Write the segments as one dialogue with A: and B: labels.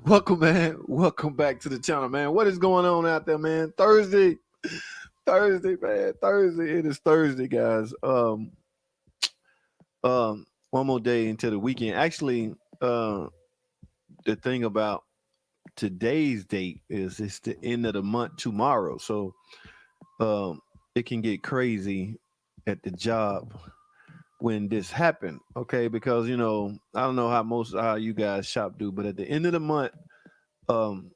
A: Welcome, man. Welcome back to the channel, man. What is going on out there, man? Thursday, man. Thursday. It is Thursday, guys. One more day into the weekend. Actually, the thing about today's date is it's the end of the month tomorrow, so it can get crazy at the job when this happened. Okay, because I don't know how you guys shop do, but at the end of the month, um,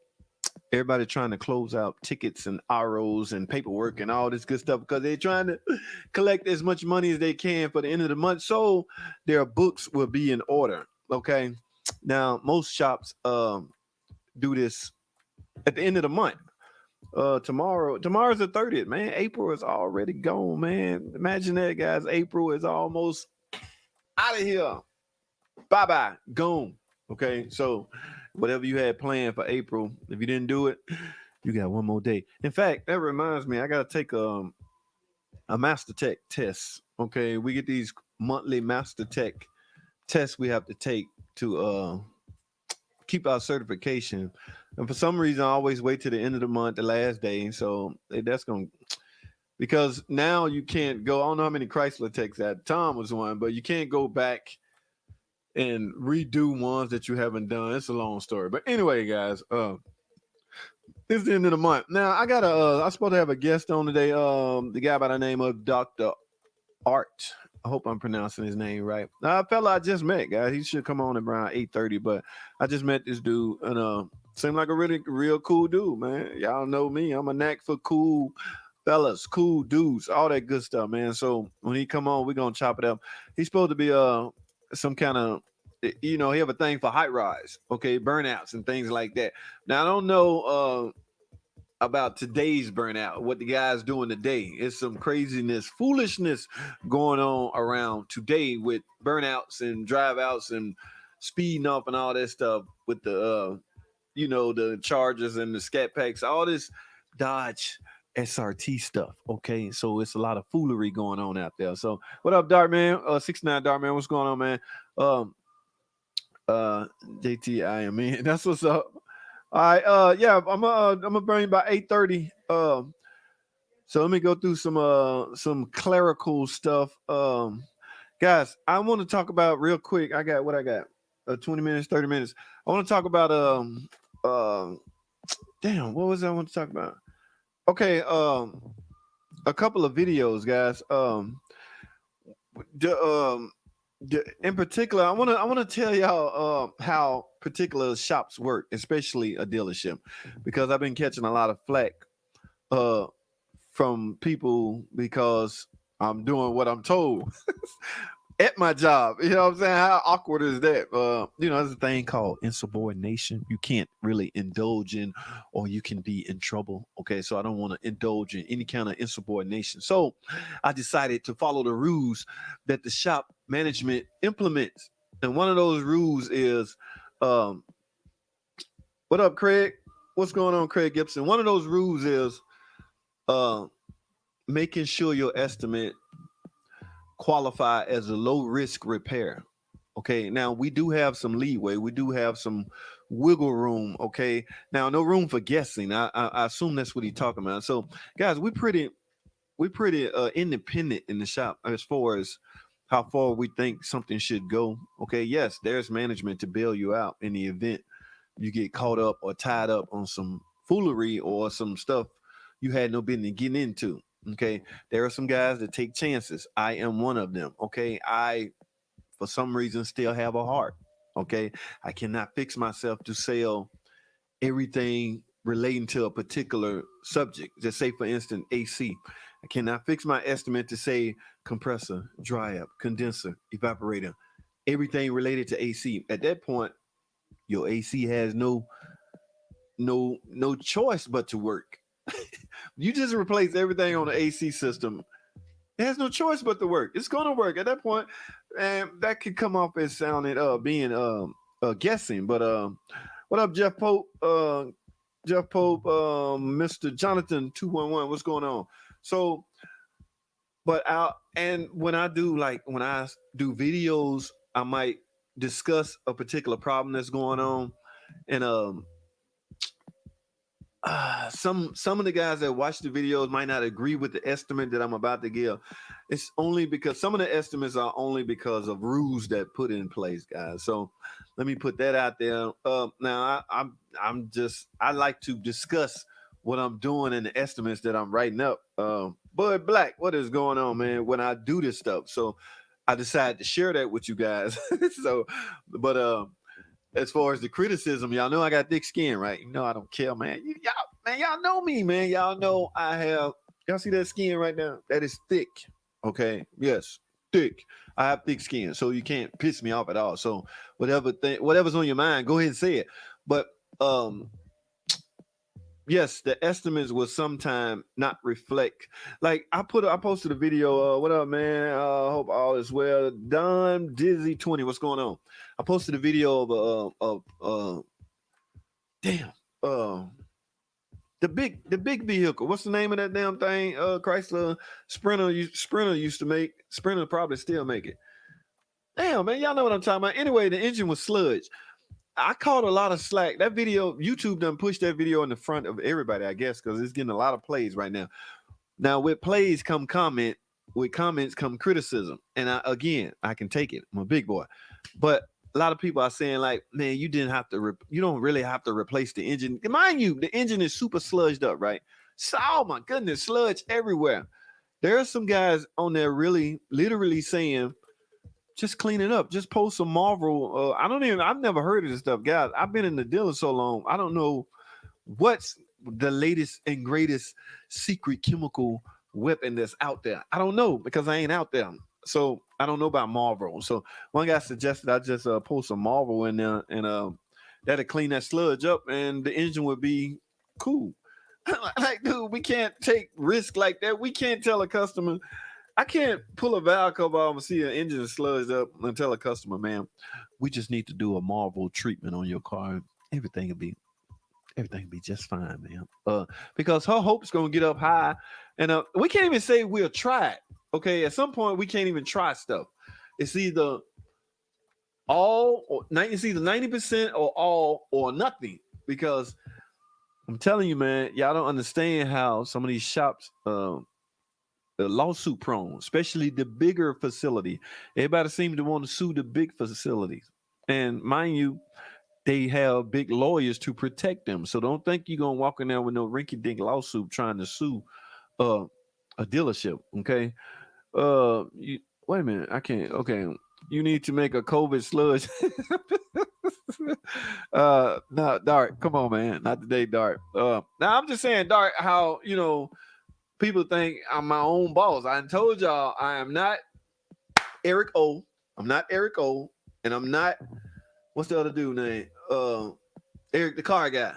A: everybody trying to close out tickets and ROs and paperwork and all this good stuff because they're trying to collect as much money as they can for the end of the month, so their books will be in order. Okay, now most shops do this at the end of the month. Tomorrow's the 30th, man. April is already gone, man. Imagine that, guys. April is almost out of here. Bye bye, gone. Okay, so whatever you had planned for April, if you didn't do it, you got one more day. In fact, that reminds me, I gotta take a Master Tech test. Okay, we get these monthly Master Tech tests we have to take to keep our certification. And for some reason, I always wait to the end of the month, the last day. So that's going to, because now you can't go. I don't know how many Chrysler techs that Tom was one, but you can't go back and redo ones that you haven't done. It's a long story. But anyway, guys, it's the end of the month. Now I'm supposed to have a guest on today. The guy by the name of Dr. Art. I hope I'm pronouncing his name right. A fella I just met, guys. He should come on around 8:30, but I just met this dude and seemed like a really real cool dude, man. Y'all know me. I'm a knack for cool fellas, cool dudes, all that good stuff, man. So when he come on, we're gonna chop it up. He's supposed to be some kind of he have a thing for high rise, okay, burnouts and things like that. Now I don't know about today's burnout, what the guy's doing today. It's some craziness, foolishness going on around today with burnouts and drive outs and speeding up and all that stuff with the the Chargers and the Scat Packs, all this Dodge SRT stuff. Okay, so it's a lot of foolery going on out there. So what up, Dartman? 69 Dartman, what's going on, man? Um, JTI, man, that's what's up. All right, yeah, I'm gonna bring by 8:30. So let me go through some clerical stuff. Guys, I want to talk about real quick. I got what I got. 20 minutes, 30 minutes. I want to talk about damn, what was I want to talk about? Okay, a couple of videos, guys. The, in particular, I want to tell y'all how particular shops work, especially a dealership, because I've been catching a lot of flack uh from people because I'm doing what I'm told at my job. You know what I'm saying? How awkward is that? There's a thing called insubordination. You can't really indulge in, or you can be in trouble. Okay, so I don't want to indulge in any kind of insubordination. So I decided to follow the rules that the shop management implements. And one of those rules is, um, what up, Craig? What's going on, Craig Gibson? One of those rules is uh, making sure your estimate qualify as a low risk repair. Okay, now we do have some leeway. We do have some wiggle room. Okay, now no room for guessing. I assume that's what he's talking about. So, guys, we pretty independent in the shop as far as how far we think something should go. Okay, yes, there's management to bail you out in the event you get caught up or tied up on some foolery or some stuff you had no business getting into. Okay, there are some guys that take chances. I am one of them. Okay, I for some reason still have a heart. Okay, I cannot fix myself to sell everything relating to a particular subject. Just say, for instance, AC. I cannot fix my estimate to say compressor, dry up, condenser, evaporator, everything related to AC. At that point, your AC has no choice but to work. You just replace everything on the AC system. It has no choice but to work. It's going to work at that point, and that could come off as sounding being guessing. But what up, Jeff Pope? Jeff Pope, Mr. Jonathan 211. What's going on? So but and when I do videos, I might discuss a particular problem that's going on, and some of the guys that watch the videos might not agree with the estimate that I'm about to give. It's only because some of the estimates are only because of rules that put in place, guys. So let me put that out there. Now I'm just I like to discuss what I'm doing and the estimates that I'm writing up. Bud Black, what is going on, man? When I do this stuff, so I decided to share that with you guys. So, but as far as the criticism, y'all know I got thick skin, right? You know I don't care, man. Y'all know me, man. Y'all know I have. Y'all see that skin right now? That is thick. Okay. Yes, thick. I have thick skin, so you can't piss me off at all. So whatever's on your mind, go ahead and say it. But um, yes, the estimates will sometime not reflect. Like I posted a video. What up, man? Hope all is well. Don Dizzy 20. What's going on? I posted a video of damn uh the big vehicle. What's the name of that damn thing? Chrysler Sprinter used to make. Sprinter probably still make it. Damn, man, y'all know what I'm talking about. Anyway, the engine was sludge. I caught a lot of slack. That video, YouTube done pushed that video in the front of everybody, I guess, because it's getting a lot of plays right now. Now, with plays come comment, with comments come criticism. And again, I can take it. I'm a big boy. But a lot of people are saying, like, man, you don't really have to replace the engine. Mind you, the engine is super sludged up, right? So, oh my goodness, sludge everywhere. There are some guys on there really literally saying, just clean it up. Just post some Marvel. I've never heard of this stuff, guys. I've been in the dealer so long. I don't know what's the latest and greatest secret chemical weapon that's out there. I don't know because I ain't out there. So I don't know about Marvel. So one guy suggested I just post some Marvel in there and that'll clean that sludge up and the engine would be cool. Like, dude, we can't take risk like that. We can't tell a customer I can't pull a valve cover off and see an engine sludged up and tell a customer, man, we just need to do a Marvel treatment on your car. Everything will be everything will be just fine, man. Because her hope's gonna get up high, and we can't even say we'll try it. Okay, at some point we can't even try stuff. It's either it's either 90% or all or nothing. Because I'm telling you, man, y'all don't understand how some of these shops lawsuit prone, especially the bigger facility. Everybody seems to want to sue the big facilities. And mind you, they have big lawyers to protect them. So don't think you're gonna walk in there with no rinky dink lawsuit trying to sue uh, a dealership. Okay. Wait a minute. I can't. Okay. You need to make a COVID sludge. No, Dart. Come on, man. Not today, Dart. Now I'm just saying, Dart, how people think I'm my own boss. I told y'all I am not Eric O. I'm not Eric O. And I'm not what's the other dude name? Eric the car guy.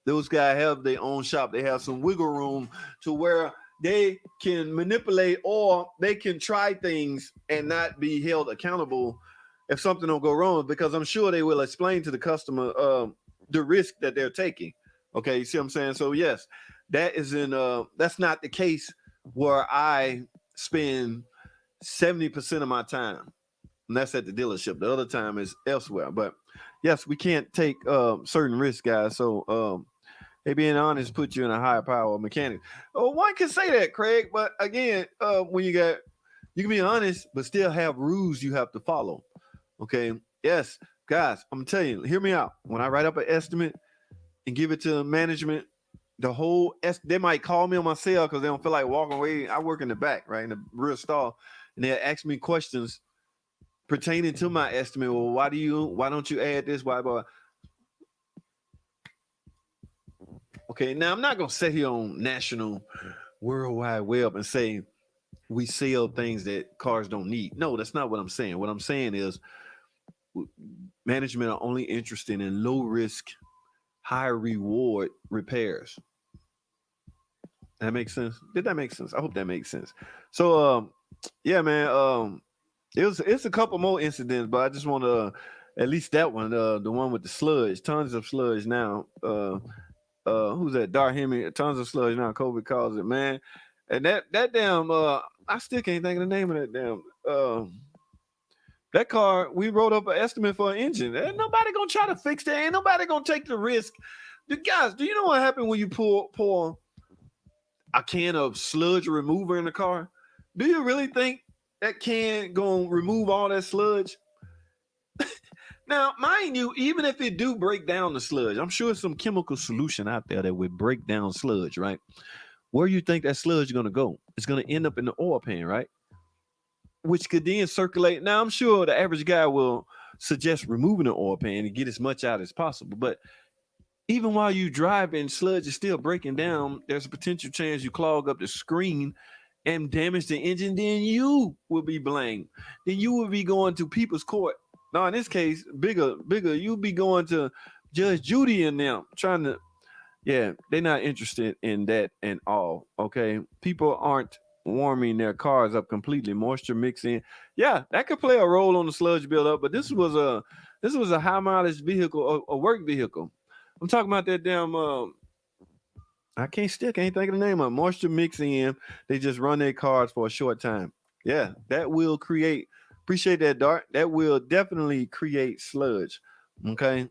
A: Those guys have their own shop. They have some wiggle room to where they can manipulate or they can try things and not be held accountable if something don't go wrong. Because I'm sure they will explain to the customer the risk that they're taking. Okay, you see what I'm saying? So yes, that's not the case where I spend 70% of my time. And that's at the dealership. The other time is elsewhere. But yes, we can't take certain risks, guys. So hey, being honest put you in a higher power mechanic. Oh, one can say that, Craig. But again, when you can be honest, but still have rules you have to follow. Okay. Yes, guys, I'm telling you, hear me out. When I write up an estimate and give it to management, they might call me on my cell because they don't feel like walking away. I work in the back, right, in the real stall, and they ask me questions pertaining to my estimate. Well, why don't you add this? Why? Okay, now I'm not gonna sit here on national World Wide Web and say we sell things that cars don't need. No, that's not what I'm saying. What I'm saying is management are only interested in low risk, high reward repairs. That makes sense. Did that make sense? I hope that makes sense. So yeah, man. It's a couple more incidents, but I just want to at least that one, the one with the sludge, tons of sludge now. Who's that? Dar Hemi, tons of sludge now. COVID caused it, man. And that damn I still can't think of the name of that damn. That car, we wrote up an estimate for an engine. Ain't nobody gonna try to fix that. Ain't nobody gonna take the risk. The guys, do you know what happened when you pour a can of sludge remover in the car? Do you really think that can gonna remove all that sludge? Now, mind you, even if it do break down the sludge, I'm sure some chemical solution out there that would break down sludge, right? Where you think that sludge is gonna go? It's gonna end up in the oil pan, right? Which could then circulate. Now, I'm sure the average guy will suggest removing the oil pan and get as much out as possible. But even while you driving, sludge is still breaking down. There's a potential chance you clog up the screen and damage the engine. Then you will be blamed. Then you will be going to people's court. Now, in this case, bigger, you'll be going to Judge Judy and them trying to. Yeah, they're not interested in that at all. Okay, people aren't warming their cars up completely. Moisture mixing, yeah, that could play a role on the sludge buildup. But this was a high mileage vehicle, a work vehicle. I'm talking about that damn. Can't think of the name of it. Moisture mixing in. They just run their cars for a short time. Yeah, that will create. Appreciate that, Dart. That will definitely create sludge. Okay,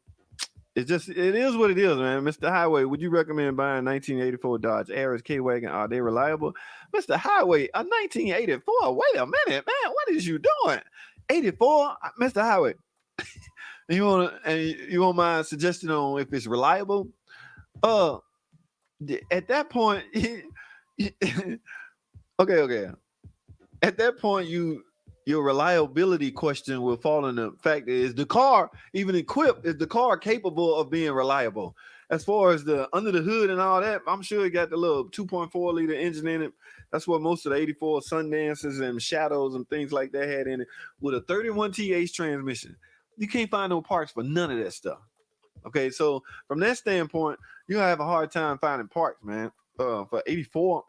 A: it is what it is, man. Mr. Highway, would you recommend buying 1984 Dodge Aris K Wagon? Are they reliable? Mr. Highway, a 1984. Wait a minute, man. What is you doing? 84, Mr. Highway. You want my suggestion on if it's reliable? Uh, at that point, okay. At that point, your reliability question will fall in the fact that is the car even equipped? Is the car capable of being reliable? As far as the under the hood and all that, I'm sure it got the little 2.4 liter engine in it. That's what most of the 84 Sundances and Shadows and things like that had in it, with a 31 TH transmission. You can't find no parts for none of that stuff. Okay, so from that standpoint, you have a hard time finding parts, man. For 84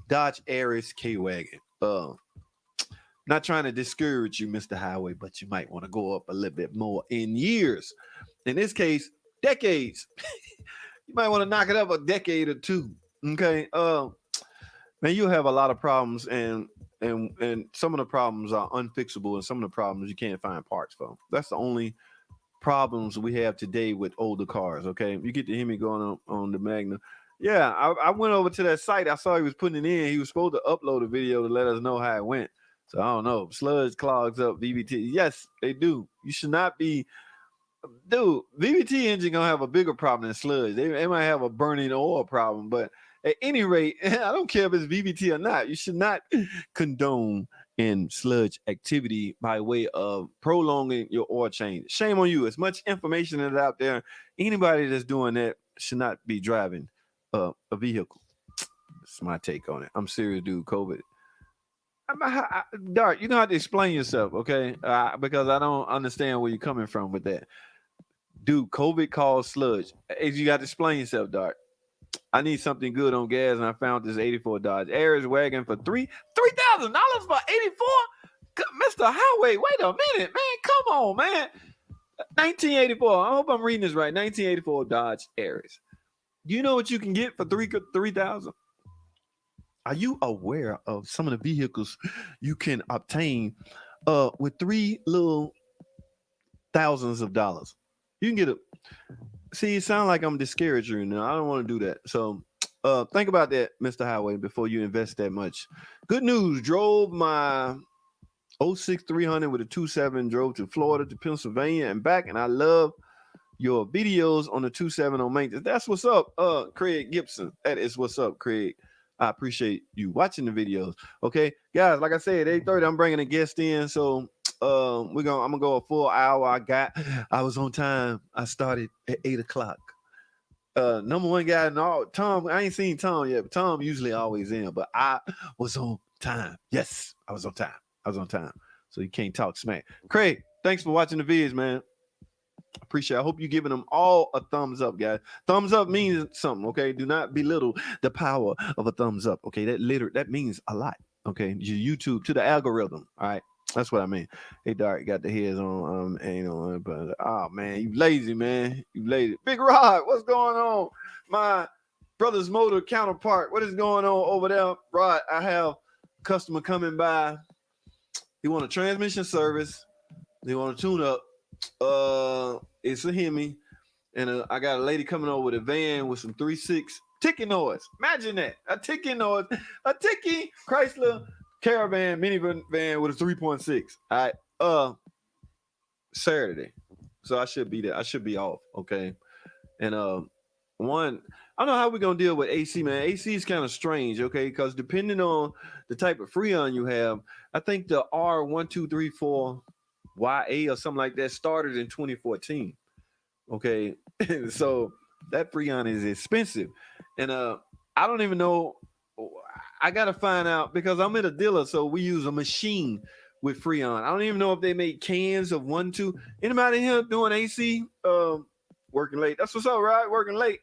A: Dodge Aris K Wagon. Not trying to discourage you, Mr. Highway, but you might want to go up a little bit more in years. In this case, decades. You might want to knock it up a decade or two. Okay. Man, you'll have a lot of problems, and some of the problems are unfixable, and some of the problems you can't find parts for. That's the only problems we have today with older cars. Okay, you get to hear me going on the Magna. Yeah, I went over to that site. I saw he was putting it in. He was supposed to upload a video to let us know how it went. So I don't know. Sludge clogs up VVT. Yes, they do. You should not be. Dude, VVT engine gonna have a bigger problem than sludge. They might have a burning oil problem, but at any rate, I don't care if it's VVT or not. You should not condone in sludge activity by way of prolonging your oil change. Shame on you. As much information that's out there, anybody that's doing that should not be driving a vehicle. That's my take on it. I'm serious, dude. COVID. Dart, you know how to explain yourself, okay? Because I don't understand where you're coming from with that. Dude, COVID caused sludge. Hey, you got to explain yourself, Dart. I need something good on gas, and I found this 84 Dodge Aris wagon for $3,000 for 84. Mr. Highway, wait a minute, man. Come on, man. 1984. I hope I'm reading this right. 1984 Dodge Aris. Do you know what you can get for 3,000? Are you aware of some of the vehicles you can obtain with three little thousands of dollars? You can get a. See, it sounds like I'm discouraging you now. I don't want to do that. So think about that, Mr. Highway, before you invest that much. Good news. Drove my 06 300 with a 2.7, drove to Florida to Pennsylvania and back, and I love your videos on the 2.7 on maintenance. That's what's up, Craig Gibson. That is what's up, Craig. I appreciate you watching the videos. Okay, guys, like I said, 8:30, I'm bringing a guest in, so I'm gonna go a full hour. I was on time. I started at 8 o'clock. Number one guy in all, Tom. I ain't seen Tom yet, but Tom usually always in. But I was on time. Yes, I was on time. So you can't talk smack. Craig, thanks for watching the vids, man. Appreciate it. I hope you're giving them all a thumbs up, guys. Thumbs up means something, okay? Do not belittle the power of a thumbs up, okay? That means a lot, okay? Your YouTube to the algorithm, all right? That's what I mean. Hey, Dark, got the heads on. Ain't on, but oh man, you lazy, man. You lazy. Big Rod, what's going on? Brothers Motor counterpart. What is going on over there, Rod? I have a customer coming by. He want a transmission service. They want to tune up. It's a Hemi, and I got a lady coming over with a van with some 3.6 ticking noise. Imagine that, a ticking noise, a ticking Chrysler Caravan minivan van with a 3.6. All right, Saturday, so I should be there. I should be off. Okay, and one, I don't know how we're gonna deal with AC, man. AC is kind of strange, okay, because depending on the type of Freon you have, I think the R1234 YA or something like that started in 2014. Okay, so that Freon is expensive, and I don't even know. I gotta find out because I'm at a dealer, so we use a machine with Freon. I don't even know if they make cans of 1, 2. Anybody here doing AC? Working late. That's what's up, right? Working late.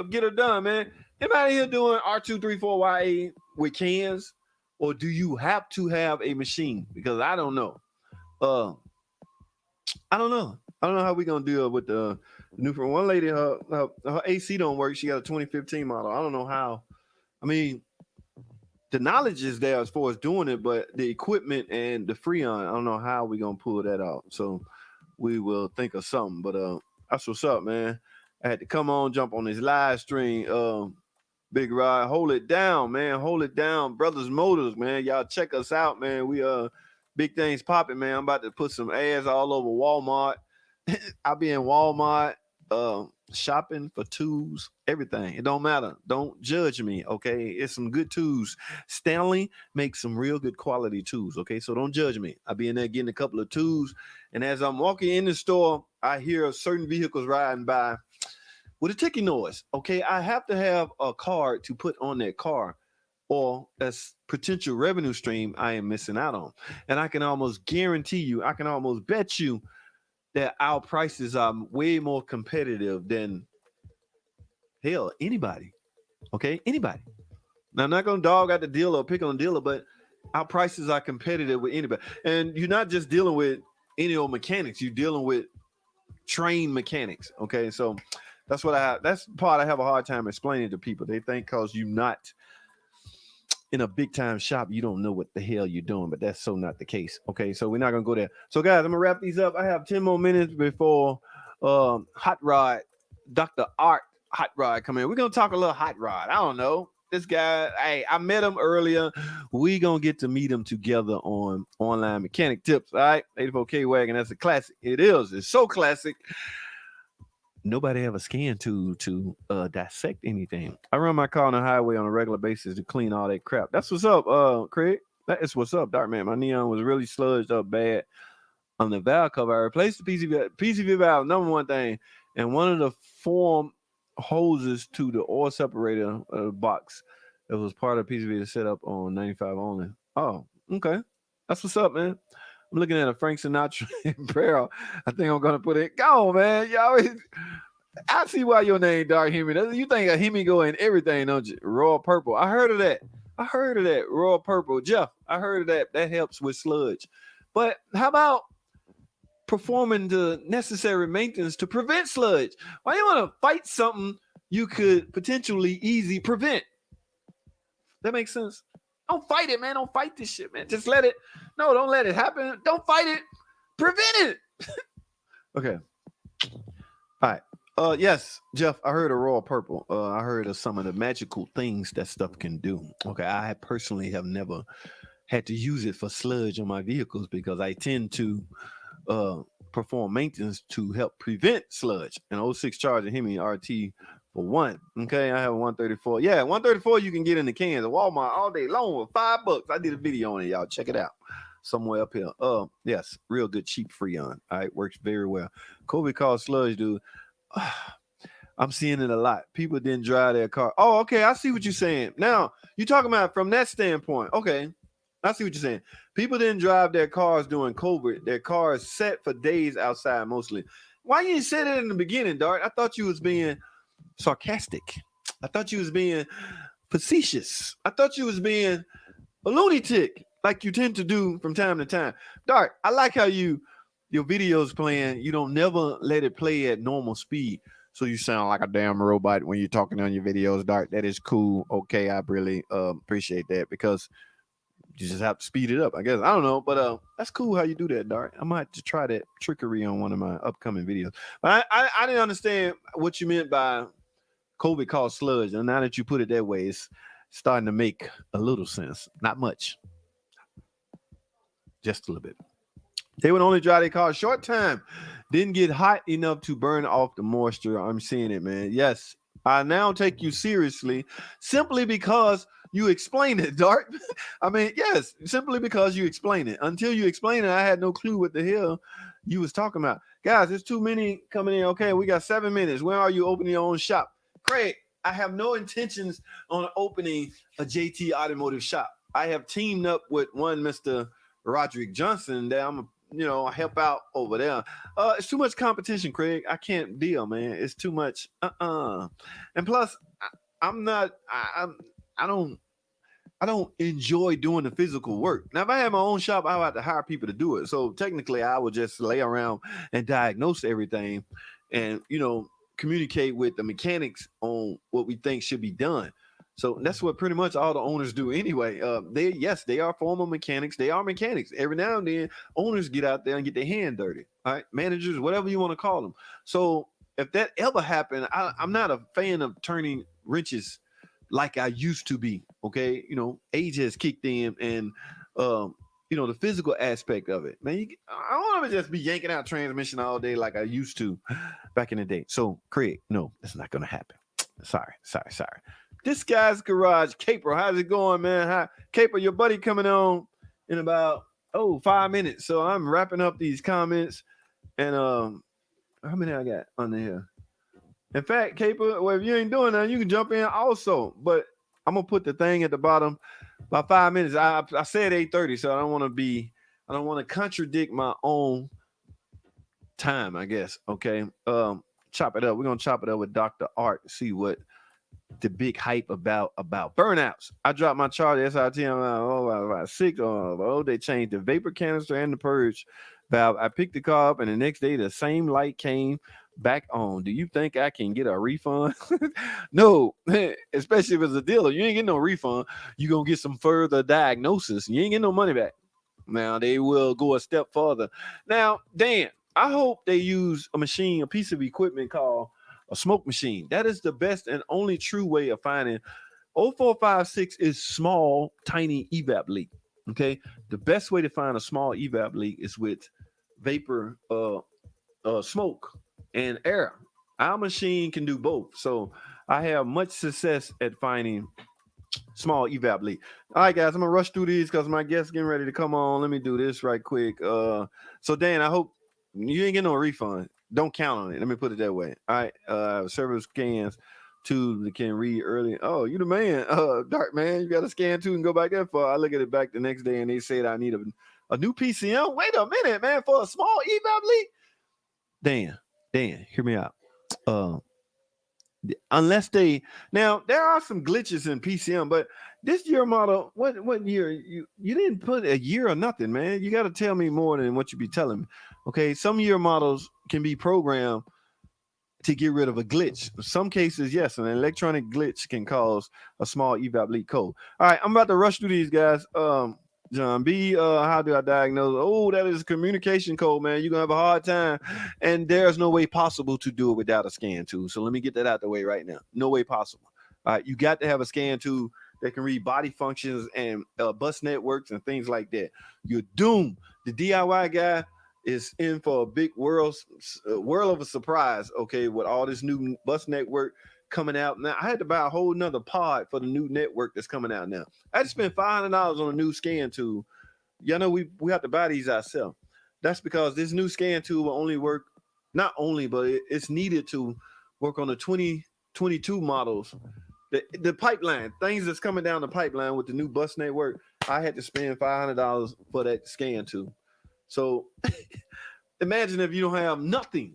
A: Get her done, man. Anybody here doing R234YA with cans, or do you have to have a machine? Because I don't know. I don't know. I don't know how we gonna deal with the new. For one lady, her AC don't work. She got a 2015 model. I don't know how. I mean, the knowledge is there as far as doing it, but the equipment and the Freon, I don't know how we gonna pull that out. So we will think of something. But that's what's up, man. I had to come on, jump on this live stream. Big Rod, hold it down, man. Hold it down, Brothers Motors, man. Y'all check us out, man. We big things popping, man. I'm about to put some ads all over Walmart. I'll be in Walmart shopping for tools, everything. It don't matter. Don't judge me, okay? It's some good tools. Stanley makes some real good quality tools, okay? So don't judge me. I'll be in there getting a couple of tools, and as I'm walking in the store, I hear certain vehicles riding by with a ticking noise, okay? I have to have a card to put on that car, or that's potential revenue stream I am missing out on. And I can almost guarantee you, I can almost bet you that our prices are way more competitive than hell anybody. Okay, anybody. Now I'm not gonna dog out the dealer or pick on the dealer, but our prices are competitive with anybody. And you're not just dealing with any old mechanics, you're dealing with trained mechanics. Okay, so that's what that's the part I have a hard time explaining to people. They think because you're not in a big time shop, you don't know what the hell you're doing, but that's so not the case. Okay, so we're not gonna go there. So guys, I'm gonna wrap these up. I have 10 more minutes before Hot Rod, Dr. Art Hot Rod come in. We're gonna talk a little Hot Rod. I don't know. This guy, hey, I met him earlier. We gonna get to meet him together on Online Mechanic Tips. All right, 84K Wagon, that's a classic. It is, it's so classic. Nobody have a scan tool to dissect anything. I run my car on the highway on a regular basis to clean all that crap. That's what's up, Craig. That is what's up, Dark Man. My neon was really sludged up bad on the valve cover. I replaced the PCV valve, number one thing, and one of the form hoses to the oil separator box that was part of PCV to set up on 95 only. Oh, okay. That's what's up, man. I'm looking at a Frank Sinatra barrel. I think I'm gonna put it. Go on, man. You always. I see why your name Dark Hemi. You think a Hemi go in everything, don't you? Royal Purple. I heard of that. Royal Purple. Jeff, I heard of that. That helps with sludge. But how about performing the necessary maintenance to prevent sludge? Why you want to fight something you could potentially easily prevent? That makes sense. Don't fight it, man. Don't fight this shit, man. Just let it. No, don't let it happen. Don't fight it. Prevent it. Okay. All right. Yes, Jeff, I heard of Royal Purple. I heard of some of the magical things that stuff can do. Okay. I personally have never had to use it for sludge on my vehicles because I tend to perform maintenance to help prevent sludge. An 06 Charger Hemi RT for one. Okay, I have a 134. Yeah, 134 you can get in the cans at Walmart all day long for $5. I did a video on it, y'all. Check it out. Somewhere up here. Yes, real good cheap Freon. All right, works very well. COVID called sludge, dude. I'm seeing it a lot. People didn't drive their car. Oh, okay. I see what you're saying. Now, you're talking about from that standpoint. Okay. I see what you're saying. People didn't drive their cars during COVID. Their cars set for days outside mostly. Why you didn't say that in the beginning, Dart? I thought you was being sarcastic. I thought you was being facetious. I thought you was being a lunatic like you tend to do from time to time. Dart, I like how your videos playing, you don't never let it play at normal speed. So you sound like a damn robot when you're talking on your videos, Dart. That is cool. Okay, I really appreciate that because you just have to speed it up, I guess. I don't know, but that's cool how you do that, Dart. I might have to try that trickery on one of my upcoming videos. But I didn't understand what you meant by COVID caused sludge, and now that you put it that way, it's starting to make a little sense. Not much, just a little bit. They would only dry their car a short time. Didn't get hot enough to burn off the moisture. I'm seeing it, man. Yes, I now take you seriously simply because you explained it, Dart. I mean, yes, simply because you explained it. Until you explained it, I had no clue what the hell you was talking about. Guys, there's too many coming in. Okay, we got 7 minutes. When are you opening your own shop? Craig, I have no intentions on opening a JT Automotive shop. I have teamed up with one Mr. Roderick Johnson that I'm help out over there. It's too much competition, Craig. I can't deal, man. It's too much. And plus, I'm not. I don't. I don't enjoy doing the physical work. Now, if I had my own shop, I would have to hire people to do it. So technically, I would just lay around and diagnose everything, and communicate with the mechanics on what we think should be done. So that's what pretty much all the owners do anyway. They are former mechanics. They are mechanics. Every now and then, owners get out there and get their hand dirty. All right, managers, whatever you want to call them. So if that ever happened, I'm not a fan of turning wrenches like I used to be. Okay, age has kicked in, and the physical aspect of it. Man, I don't want to just be yanking out transmission all day like I used to back in the day. So, Craig, no, that's not gonna happen. Sorry. This guy's garage, Caper. How's it going, man? Hi, Caper, your buddy coming on in about 5 minutes. So I'm wrapping up these comments, and how many I got on here? In fact, Caper, well, if you ain't doing that, you can jump in also. But I'm gonna put the thing at the bottom by 5 minutes. I said 8:30, so I don't want to contradict my own time, I guess. Okay. Chop it up. We're gonna chop it up with Dr. Art, see what the big hype about burnouts. I dropped my chart SRT on about 6. They changed the vapor canister and the purge valve. I picked the car up, and the next day the same light came back on. Do you think I can get a refund? No, especially if it's a dealer. You ain't getting no refund. You gonna get some further diagnosis. You ain't getting no money back. Now they will go a step further. Now, Dan, I hope they use a piece of equipment called a smoke machine. That is the best and only true way of finding 0456 is small, tiny evap leak. Okay. The best way to find a small evap leak is with vapor smoke and air. Our machine can do both. So I have much success at finding small evap leak. All right, guys, I'm gonna rush through these because my guest's getting ready to come on. Let me do this right quick. So Dan, I hope you ain't getting no refund. Don't count on it. Let me put it that way. All right. Server scans to the can read early. Oh, you the man. Dark man, you got to scan to and go back that far. I look at it back the next day and they said I need a new PCM. Wait a minute, man, for a small evap leak. Dan, hear me out. Unless now there are some glitches in PCM, but this year model, what year you didn't put a year or nothing, man. You got to tell me more than what you be telling me. Okay, some year models can be programmed to get rid of a glitch. In some cases, yes, an electronic glitch can cause a small evap leak code. All right, I'm about to rush through these guys. John B, how do I diagnose? Oh, that is a communication code, man. You're gonna have a hard time, and there's no way possible to do it without a scan tool. So let me get that out the way right now. No way possible. All right, you got to have a scan tool that can read body functions and bus networks and things like that. You're doomed. The DIY guy is in for a big world of a surprise. Okay, with all this new bus network coming out now, I had to buy a whole nother pod for the new network that's coming out now. I had to spend $500 on a new scan tool. You know, we have to buy these ourselves. That's because this new scan tool will only work, not only, but it's needed to work on the 2022 models. The pipeline, things that's coming down the pipeline with the new bus network, I had to spend $500 for that scan tool. So imagine if you don't have nothing.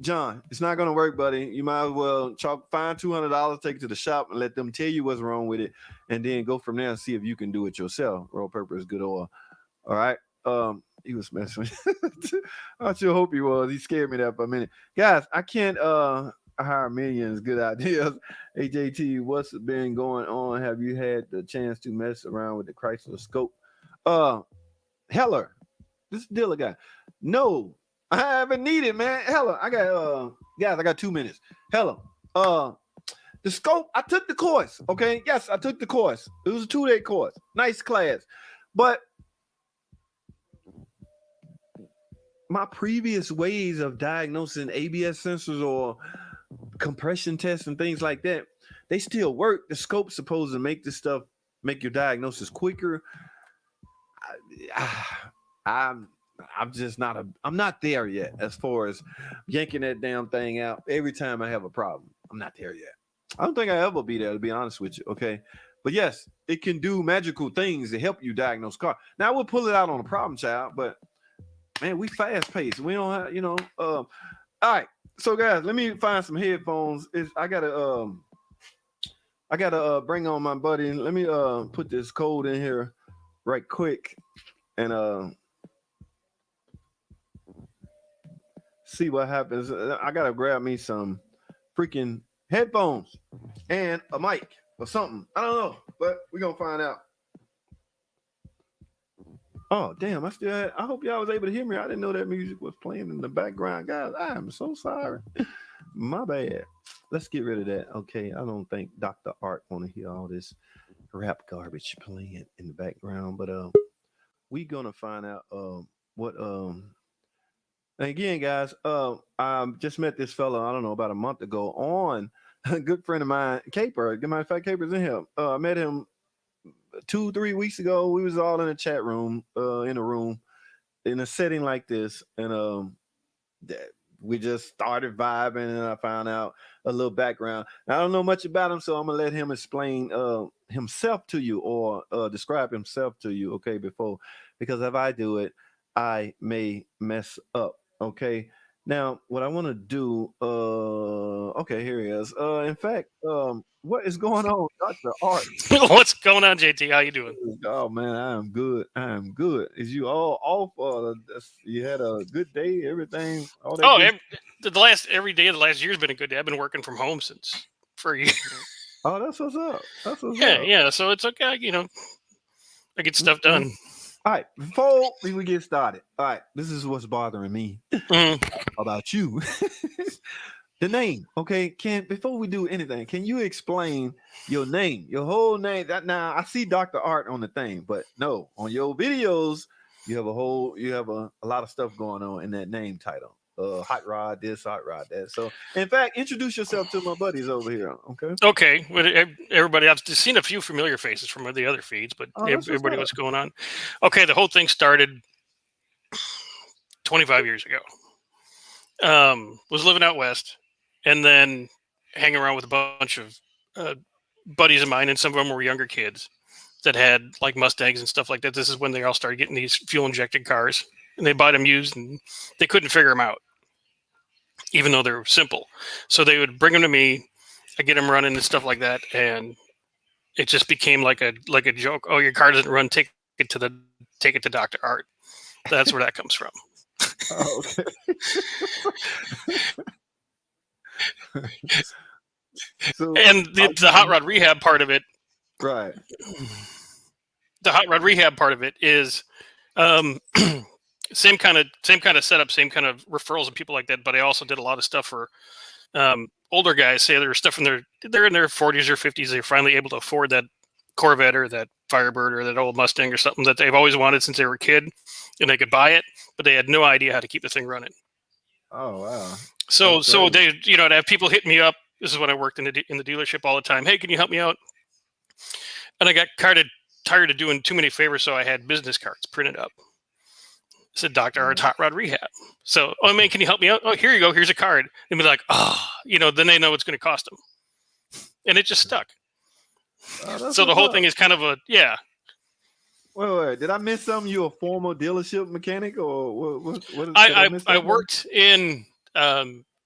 A: John, it's not gonna work, buddy. You might as well find $200, take it to the shop, and let them tell you what's wrong with it, and then go from there and see if you can do it yourself. Roll purpose, good oil. All right. He was messing with I sure hope he was. He scared me there for a minute. Guys, I can't hire millions. Good ideas. AJT, what's been going on? Have you had the chance to mess around with the Chrysler Scope? Uh Heller, this dealer guy. No, I haven't needed, man. Heller, I got guys, I got 2 minutes. Heller, the Scope, I took the course. Okay. Yes, I took the course. It was a 2-day course. Nice class. But my previous ways of diagnosing ABS sensors or compression tests and things like that, they still work. The Scope's supposed to make this stuff, make your diagnosis quicker. I'm just not I'm not there yet as far as yanking that damn thing out every time I have a problem. I'm not there yet. I don't think I ever be there, to be honest with you. Okay. But yes, it can do magical things to help you diagnose car. Now we'll pull it out on a problem child, but man, we fast paced. We don't have, all right. So guys, let me find some headphones. I gotta bring on my buddy. Let me put this code in here right quick and see what happens. I gotta grab me some freaking headphones and a mic or something. I don't know, but we're gonna find out. Oh damn! I hope y'all was able to hear me. I didn't know that music was playing in the background, guys. I am so sorry. My bad. Let's get rid of that. Okay, I don't think Dr. Art want to hear all this rap garbage playing in the background, but we gonna find out what and again, guys. I just met this fella. I don't know about a month ago on a good friend of mine, Caper. As a matter of fact, Caper's in here. I met him 2-3 weeks ago. We was all in a chat room, in a room, in a setting like this, and we just started vibing, and I found out a little background. I don't know much about him, so I'm gonna let him explain himself to you or describe himself to you, okay? Because if I do it, I may mess up, okay? Now, what I want to do, okay, here he is. In fact, what is going on, Dr. Art?
B: What's going on, JT? How you doing?
A: Oh man, I am good. I am good. Is you all off? You had a good day. Everything. All that.
B: Oh, every day of the last year's been a good day. I've been working from home for a year.
A: Oh, that's what's up. That's what's
B: Yeah,
A: up.
B: yeah. So it's okay. I get stuff done.
A: All right. Before we get started, all right. This is what's bothering me about you. The name, okay? Before we do anything, can you explain your name, your whole name? That now I see Dr. Art on the thing, but no, on your videos, you have a lot of stuff going on in that name title. Hot Rod this, Hot Rod that. So, in fact, introduce yourself to my buddies over here, okay?
B: Okay. Well, everybody, I've seen a few familiar faces from the other feeds, but everybody, what's going on? Okay, the whole thing started 25 years ago. Was living out west, and then hanging around with a bunch of buddies of mine, and some of them were younger kids that had like Mustangs and stuff like that. This is when they all started getting these fuel injected cars, and they bought them used, and they couldn't figure them out, even though they're simple. So they would bring them to me. I get them running and stuff like that, and it just became like a joke. Oh, your car doesn't run. Take it to Dr. Art. That's where that comes from.
A: Oh, okay. So,
B: and the hot rod rehab part of it,
A: right?
B: The hot rod rehab part of it is same kind of setup, same kind of referrals and people like that. But I also did a lot of stuff for older guys. Say there's stuff they're in their 40s or 50s. They're finally able to afford that Corvette or that Firebird or that old Mustang or something that they've always wanted since they were a kid, and they could buy it, but they had no idea how to keep the thing running.
A: Oh wow!
B: So they to have people hit me up. This is when I worked in the dealership all the time. Hey, can you help me out? And I got tired of doing too many favors, so I had business cards printed up. I said, Dr. Art's Hot Rod Rehab. So, oh man, can you help me out? Oh, here you go. Here's a card. And be like, then they know it's going to cost them. And it just stuck. So the whole thing is kind of
A: Wait, did I miss something? You a former dealership mechanic or what
B: I worked in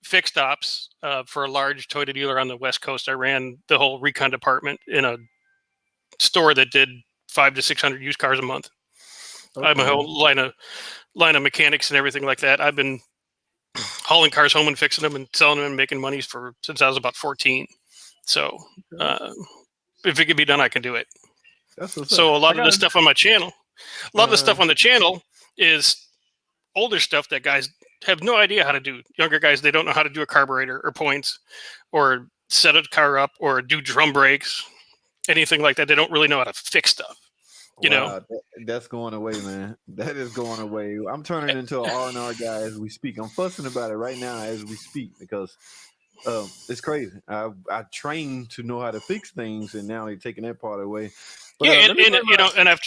B: fixed ops for a large Toyota dealer on the West Coast. I ran the whole recon department in a store that did 500 to 600 used cars a month. I have my
A: Okay.
B: whole line of mechanics and everything like that. I've been hauling cars home and fixing them and selling them and making money since I was about 14. So
A: Okay.
B: uh, if it can be done, I can do it.
A: That's what's up.
B: So a
A: I
B: lot of
A: got.
B: the stuff on my channel, a lot of the
A: Uh,
B: stuff on the channel is older stuff that guys have no idea how to do. Younger guys, they don't know how to do a carburetor or points or set a car up or do drum brakes, anything like that. They don't really know how to fix stuff, you know?
A: wow, that's going away, man. That is going away. I'm turning into an R&R guy as we speak. I'm fussing about it right now as we speak because it's crazy. I trained to know how to fix things, and now they're taking that part away. But
B: Yeah,
A: let me bring my.
B: and I've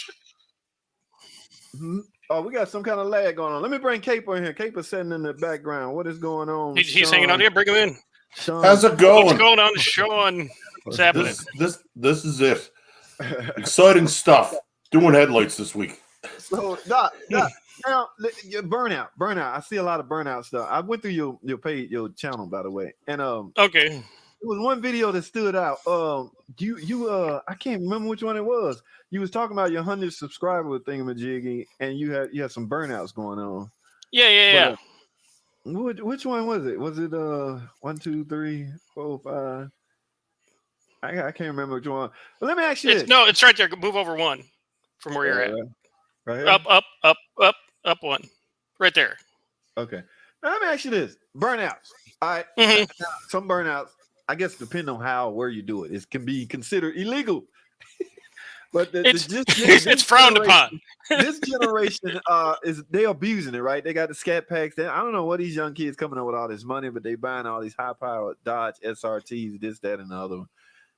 A: Mhm. Oh, we got some kind of lag going on. Let me bring Caper in here. Caper's sitting in the background. What is going on,
B: he's hanging out
A: Sean?
B: here. Bring him in.
A: Sean.
C: How's it
B: What's
C: going?
B: going on, Sean? What's happening?
C: This is it. Exciting stuff. Doing headlights this week.
A: So, Doc, now your burnout. I see a lot of burnout stuff. I went through your page, your channel, by the way, and
B: Okay.
A: there was one video that stood out. I can't remember which one it was. You was talking about your 100 subscriber thingamajiggy, and you had some burnouts going on.
B: Yeah.
A: Which one was it? Was it 1, 2, 3, 4, 5? I can't remember which one. But let me ask you this.
B: It's right there. Move over one from where you're at.
A: Right here?
B: Up one. Right there.
A: Okay. Now let me ask you this. Burnouts. All right.
B: Mhm.
A: Some burnouts, I guess, depending on how or where you do it, it can be considered illegal. But
B: It's frowned upon.
A: This generation is they abusing it, right? They got the scat packs. I don't know what these young kids coming up with all this money, but they buying all these high powered Dodge SRTs, this, that, and the other one.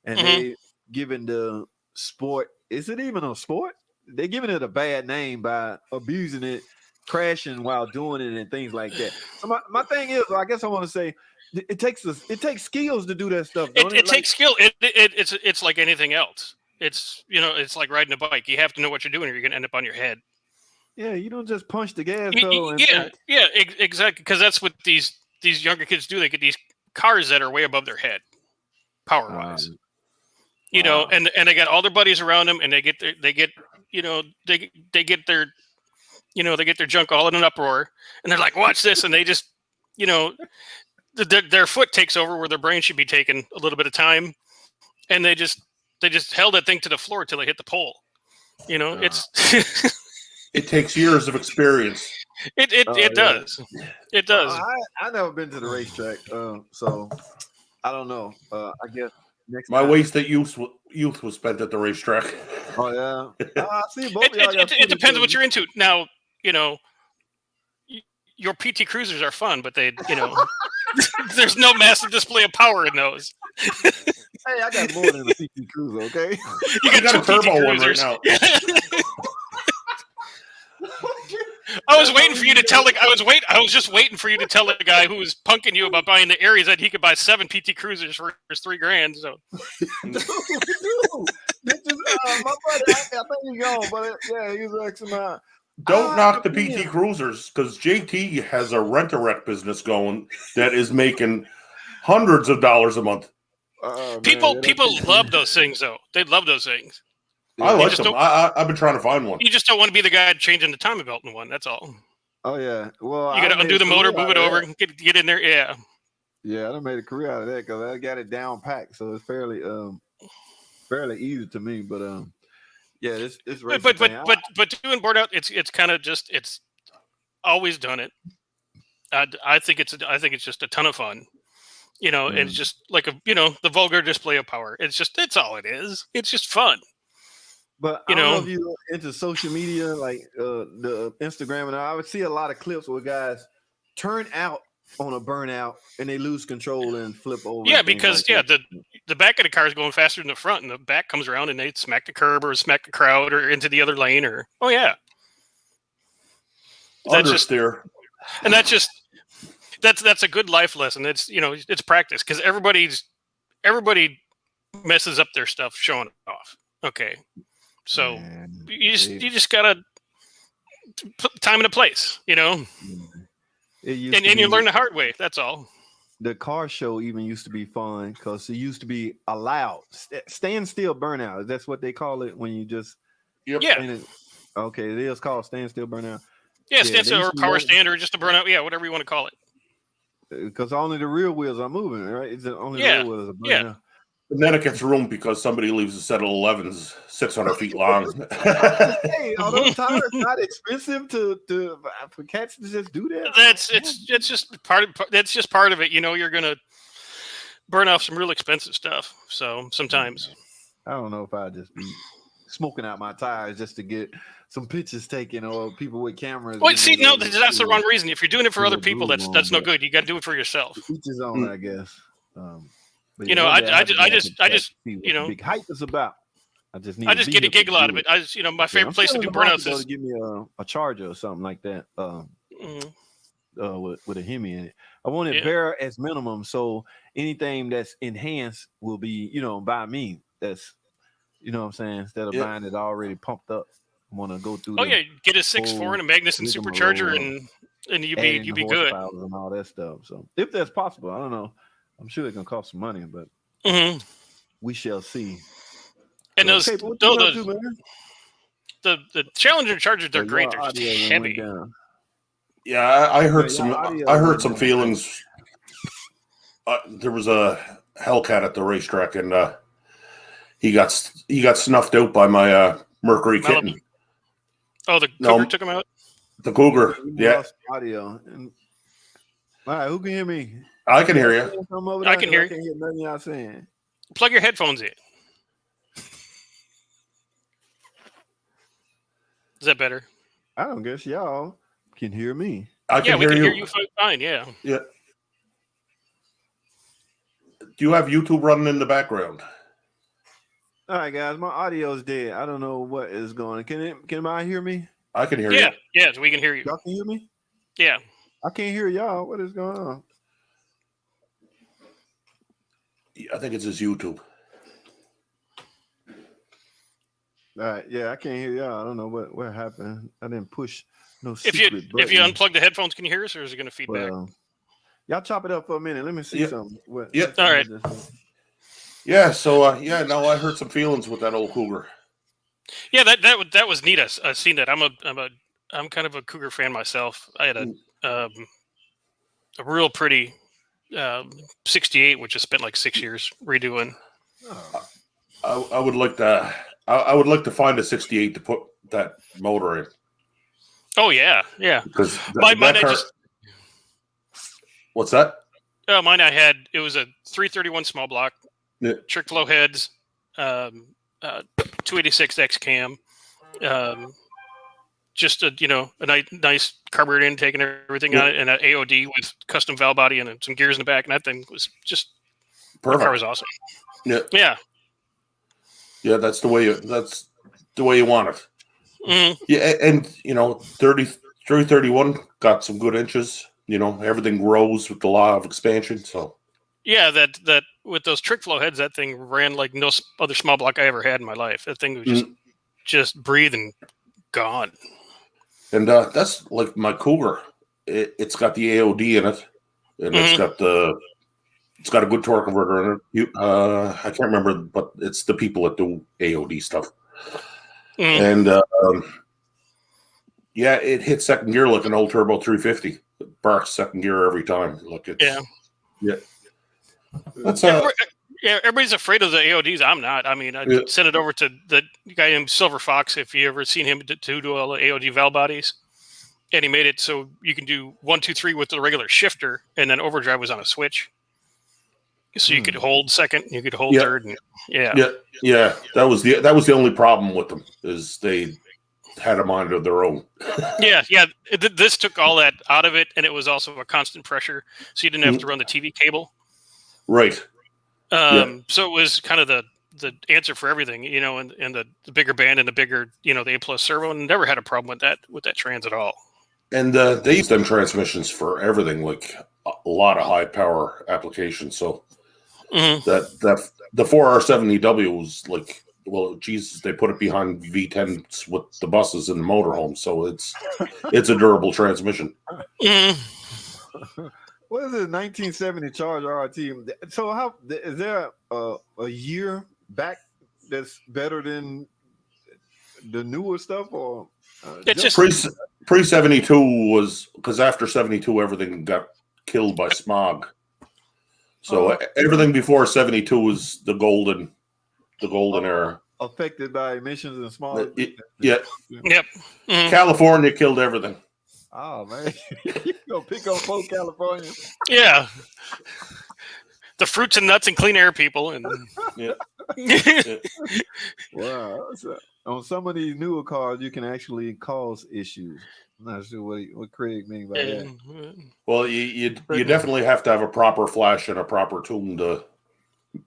A: And they giving the sport, is it even a sport? They're giving it a bad name by abusing it, crashing while doing it, and things like that. So my thing is, I guess I want to say, it takes skills to do that stuff. Don't
B: It takes skill. It's like anything else. It's it's like riding a bike. You have to know what you're doing, or you're gonna end up on your head.
A: Yeah, you don't just punch the gas pedal.
B: Exactly. Because that's what these younger kids do. They get these cars that are way above their head, power wise.
A: Wow.
B: And they got all their buddies around them, and they get their they get their they get their junk all in an uproar, and they're like, "Watch this!" And they just their foot takes over where their brain should be taking a little bit of time, and they just held that thing to the floor till they hit the pole. It's
C: It takes years of experience.
B: it does. It does.
A: I never been to the racetrack, so I don't know. I guess next
C: My
A: time.
C: wasted youth was spent at the racetrack.
A: Oh yeah. I see both of y'all got
B: It depends what you're into. Now, your PT Cruisers are fun, but they, there's no massive display of power in those.
A: Hey, I got more than a PT Cruiser, okay?
B: You
C: got a
B: two PT
C: turbo one right
B: Cruisers.
C: now.
B: I was waiting for you to tell I was just waiting for you to tell the guy who was punking you about buying the Aries that he could buy 7 PT Cruisers for his $3,000. So
A: Dude, my buddy, I think he's gone, but yeah, he was asking about.
C: Don't knock the PT Cruisers because JT has a rent-a-wreck business going that is making hundreds of dollars a month.
B: people love those things, though. They love those things.
C: I like them. I've been trying to find one.
B: You just don't want to be the guy changing the timing belt in one. That's all.
A: Oh yeah. Well,
B: you got to undo the motor, move it over, and get in there. Yeah.
A: Yeah, I done made a career out of that because I got it down packed, so it's fairly easy to me. But yeah, this
B: but doing board out, it's kind of just it's always done it. I think it's just a ton of fun. And it's just like the vulgar display of power. It's all it is. It's just fun.
A: But I don't know if you're into social media, like the Instagram, and I would see a lot of clips where guys turn out on a burnout and they lose control and flip over.
B: Yeah, because the back of the car is going faster than the front, and the back comes around and they smack the curb or smack the crowd or into the other lane or
C: Understeer.
B: And that's a good life lesson. It's it's practice because everybody messes up their stuff showing off. Okay. So you just gotta put time in a place, and you learn the hard way. That's all.
A: The car show even used to be fun because it used to be allowed stand still burnout. That's what they call it when you just Okay, it is called standstill burnout.
B: Yeah,
A: Yeah,
B: standstill or power stand or just a burnout. Yeah, whatever you want to call it.
A: because only the real wheels are moving, right? It's only the
B: Yeah,
A: real wheels are
B: yeah.
A: burning out.
C: And then it gets ruined because somebody leaves a set of 11s 600 feet long.
A: Hey, are those tires not expensive to for cats to just do that?
B: It's just part of that's just part of it. You know, you're gonna burn off some real expensive stuff. So sometimes.
A: I don't know if I'd just be smoking out my tires just to get some pictures taken, or people with cameras.
B: Well, see, no, that's the wrong reason. If you're doing it for other people,
A: groove
B: that's
A: on,
B: no
A: but
B: good. You got to do it for yourself.
A: each his own, I guess. But
B: You
A: yeah,
B: know,
A: one day
B: I
A: have to go back and
B: just,
A: see what
B: you
A: the
B: know,
A: big hype is about. I just need
B: I
A: a
B: just get a
A: vehicle to
B: giggle out of
A: do
B: it. You know, my
A: Yeah,
B: favorite
A: I'm
B: place
A: still
B: to
A: in
B: do
A: the market
B: burnouts
A: though
B: is.
A: to give me a charger or something like that.
B: Mhm.
A: With a Hemi in it. I want it
B: Yeah.
A: bare as minimum, so anything that's enhanced will be, by me. That's what I'm saying, instead of
C: Yeah.
A: buying it already pumped up. I want to go through
B: Oh
A: the
B: yeah, get a 6.4
A: whole
B: and a Magnuson supercharger,
A: rigmarole of
B: and you
A: adding the
B: be good.
A: horsepower and all that stuff. So if that's possible, I don't know. I'm sure it's gonna cost some money, but
B: Hmm.
A: we shall see.
B: And
A: So,
B: those,
A: Cape, what you been up to,
B: those
A: man?
B: the Challenger Chargers, they're
A: Oh,
B: great.
A: y'all
B: They're just
A: audio then went
B: heavy.
A: down.
C: Yeah, I heard
A: Yeah, y'all
C: some.
A: audio
C: I heard
A: went
C: some
A: down.
C: feelings. There was a Hellcat at the racetrack, and he got snuffed out by my Mercury
B: Malibu.
C: kitten.
B: Oh, the
C: No,
B: Cougar took them out.
C: The Cougar.
A: We
C: Yeah,
A: lost audio. And, all right, who can hear me?
C: I can hear you.
A: Saying something over
B: I
A: there?
B: can
A: 'Cause
B: hear
A: I
B: you.
A: can't hear nothing y'all saying.
B: Plug your headphones in. Is that better?
A: I don't guess y'all can hear me.
C: I
B: Yeah,
C: can
B: we
C: hear
B: can
C: you.
B: hear you fine. Yeah.
C: Yeah. Do you have YouTube running in the background?
A: All right, guys, my audio's dead. I don't know what is going on. Can I hear me?
C: I can hear
B: Yeah.
C: you.
B: Yeah. So we can hear you.
A: Y'all can hear me?
B: Yeah.
A: I can't hear y'all. What is going on?
C: I think it's his YouTube.
A: All right, yeah, I can't hear y'all. I don't know what happened. I didn't push no
B: If
A: secret
B: you
A: button.
B: unplug the headphones, can you hear us, or is it going to feedback?
A: Well, y'all chop it up for a minute. Let me see
C: Yeah.
A: something.
C: Yeah.
B: All right.
C: Yeah. So no, I hurt some feelings with that old Cougar.
B: Yeah, that was neat. I seen that. I'm kind of a Cougar fan myself. I had a real pretty 68, which I spent like 6 years redoing.
C: I would like to. I would like to find a 68 to put that motor in.
B: Oh yeah, yeah.
C: Because
B: Mine I just.
C: What's that?
B: Mine I had. It was a 331 small block,
C: Yeah.
B: trick flow heads, 286X cam, just a nice carburetor intake and everything on it, and an AOD with custom valve body and some gears in the back, and that thing was just
C: Perfect.
B: The car was awesome.
C: Yeah.
B: Yeah.
C: Yeah, that's the way you want it.
B: Mm-hmm.
C: Yeah, and 331 got some good inches. Everything grows with the law of expansion. So
B: yeah, that with those trick flow heads, that thing ran like no other small block I ever had in my life. That thing was just breathing gone.
C: And that's like my Cougar. It's got the AOD in it, and it's got a good torque converter in it. I can't remember, but it's the people that do AOD stuff. And it hits second gear like an old turbo 350. It barks second gear every time. Look, it's That's
B: everybody's afraid of the AODs. I'm not. I mean, I sent it over to the guy named Silver Fox. If you ever seen him do all the AOD valve bodies, and he made it so you can do 1, 2, 3 with the regular shifter, and then overdrive was on a switch, so you could hold second, you could hold third, and
C: yeah. That was the only problem with them, is they had a mind of their own.
B: yeah. This took all that out of it, and it was also a constant pressure, so you didn't have to run the TV cable.
C: Right.
B: So it was kind of the answer for everything, and the bigger band and the bigger, the A+ servo, and never had a problem with that trans at all.
C: And they use them transmissions for everything, like a lot of high power applications. So that the 4R70W was like, well, Jesus, they put it behind V10s with the buses in the motorhome, so it's a durable transmission.
A: What is it? 1970 Charger RT. So how is there a year back that's better than the newer stuff, or
B: It's just
C: pre 72 was because after 72 everything got killed by smog. So everything before 72 was the golden era.
A: affected by emissions and small.
C: Yeah.
B: Yep. Mm-hmm.
C: California killed everything.
A: Oh man, you gonna pick on folk California?
B: Yeah. The fruits and nuts and clean air people, and
C: Yeah.
A: Wow. So, on some of these newer cars, you can actually cause issues. I'm not sure what Craig means by that.
C: Well, you definitely have to have a proper flash and a proper tune to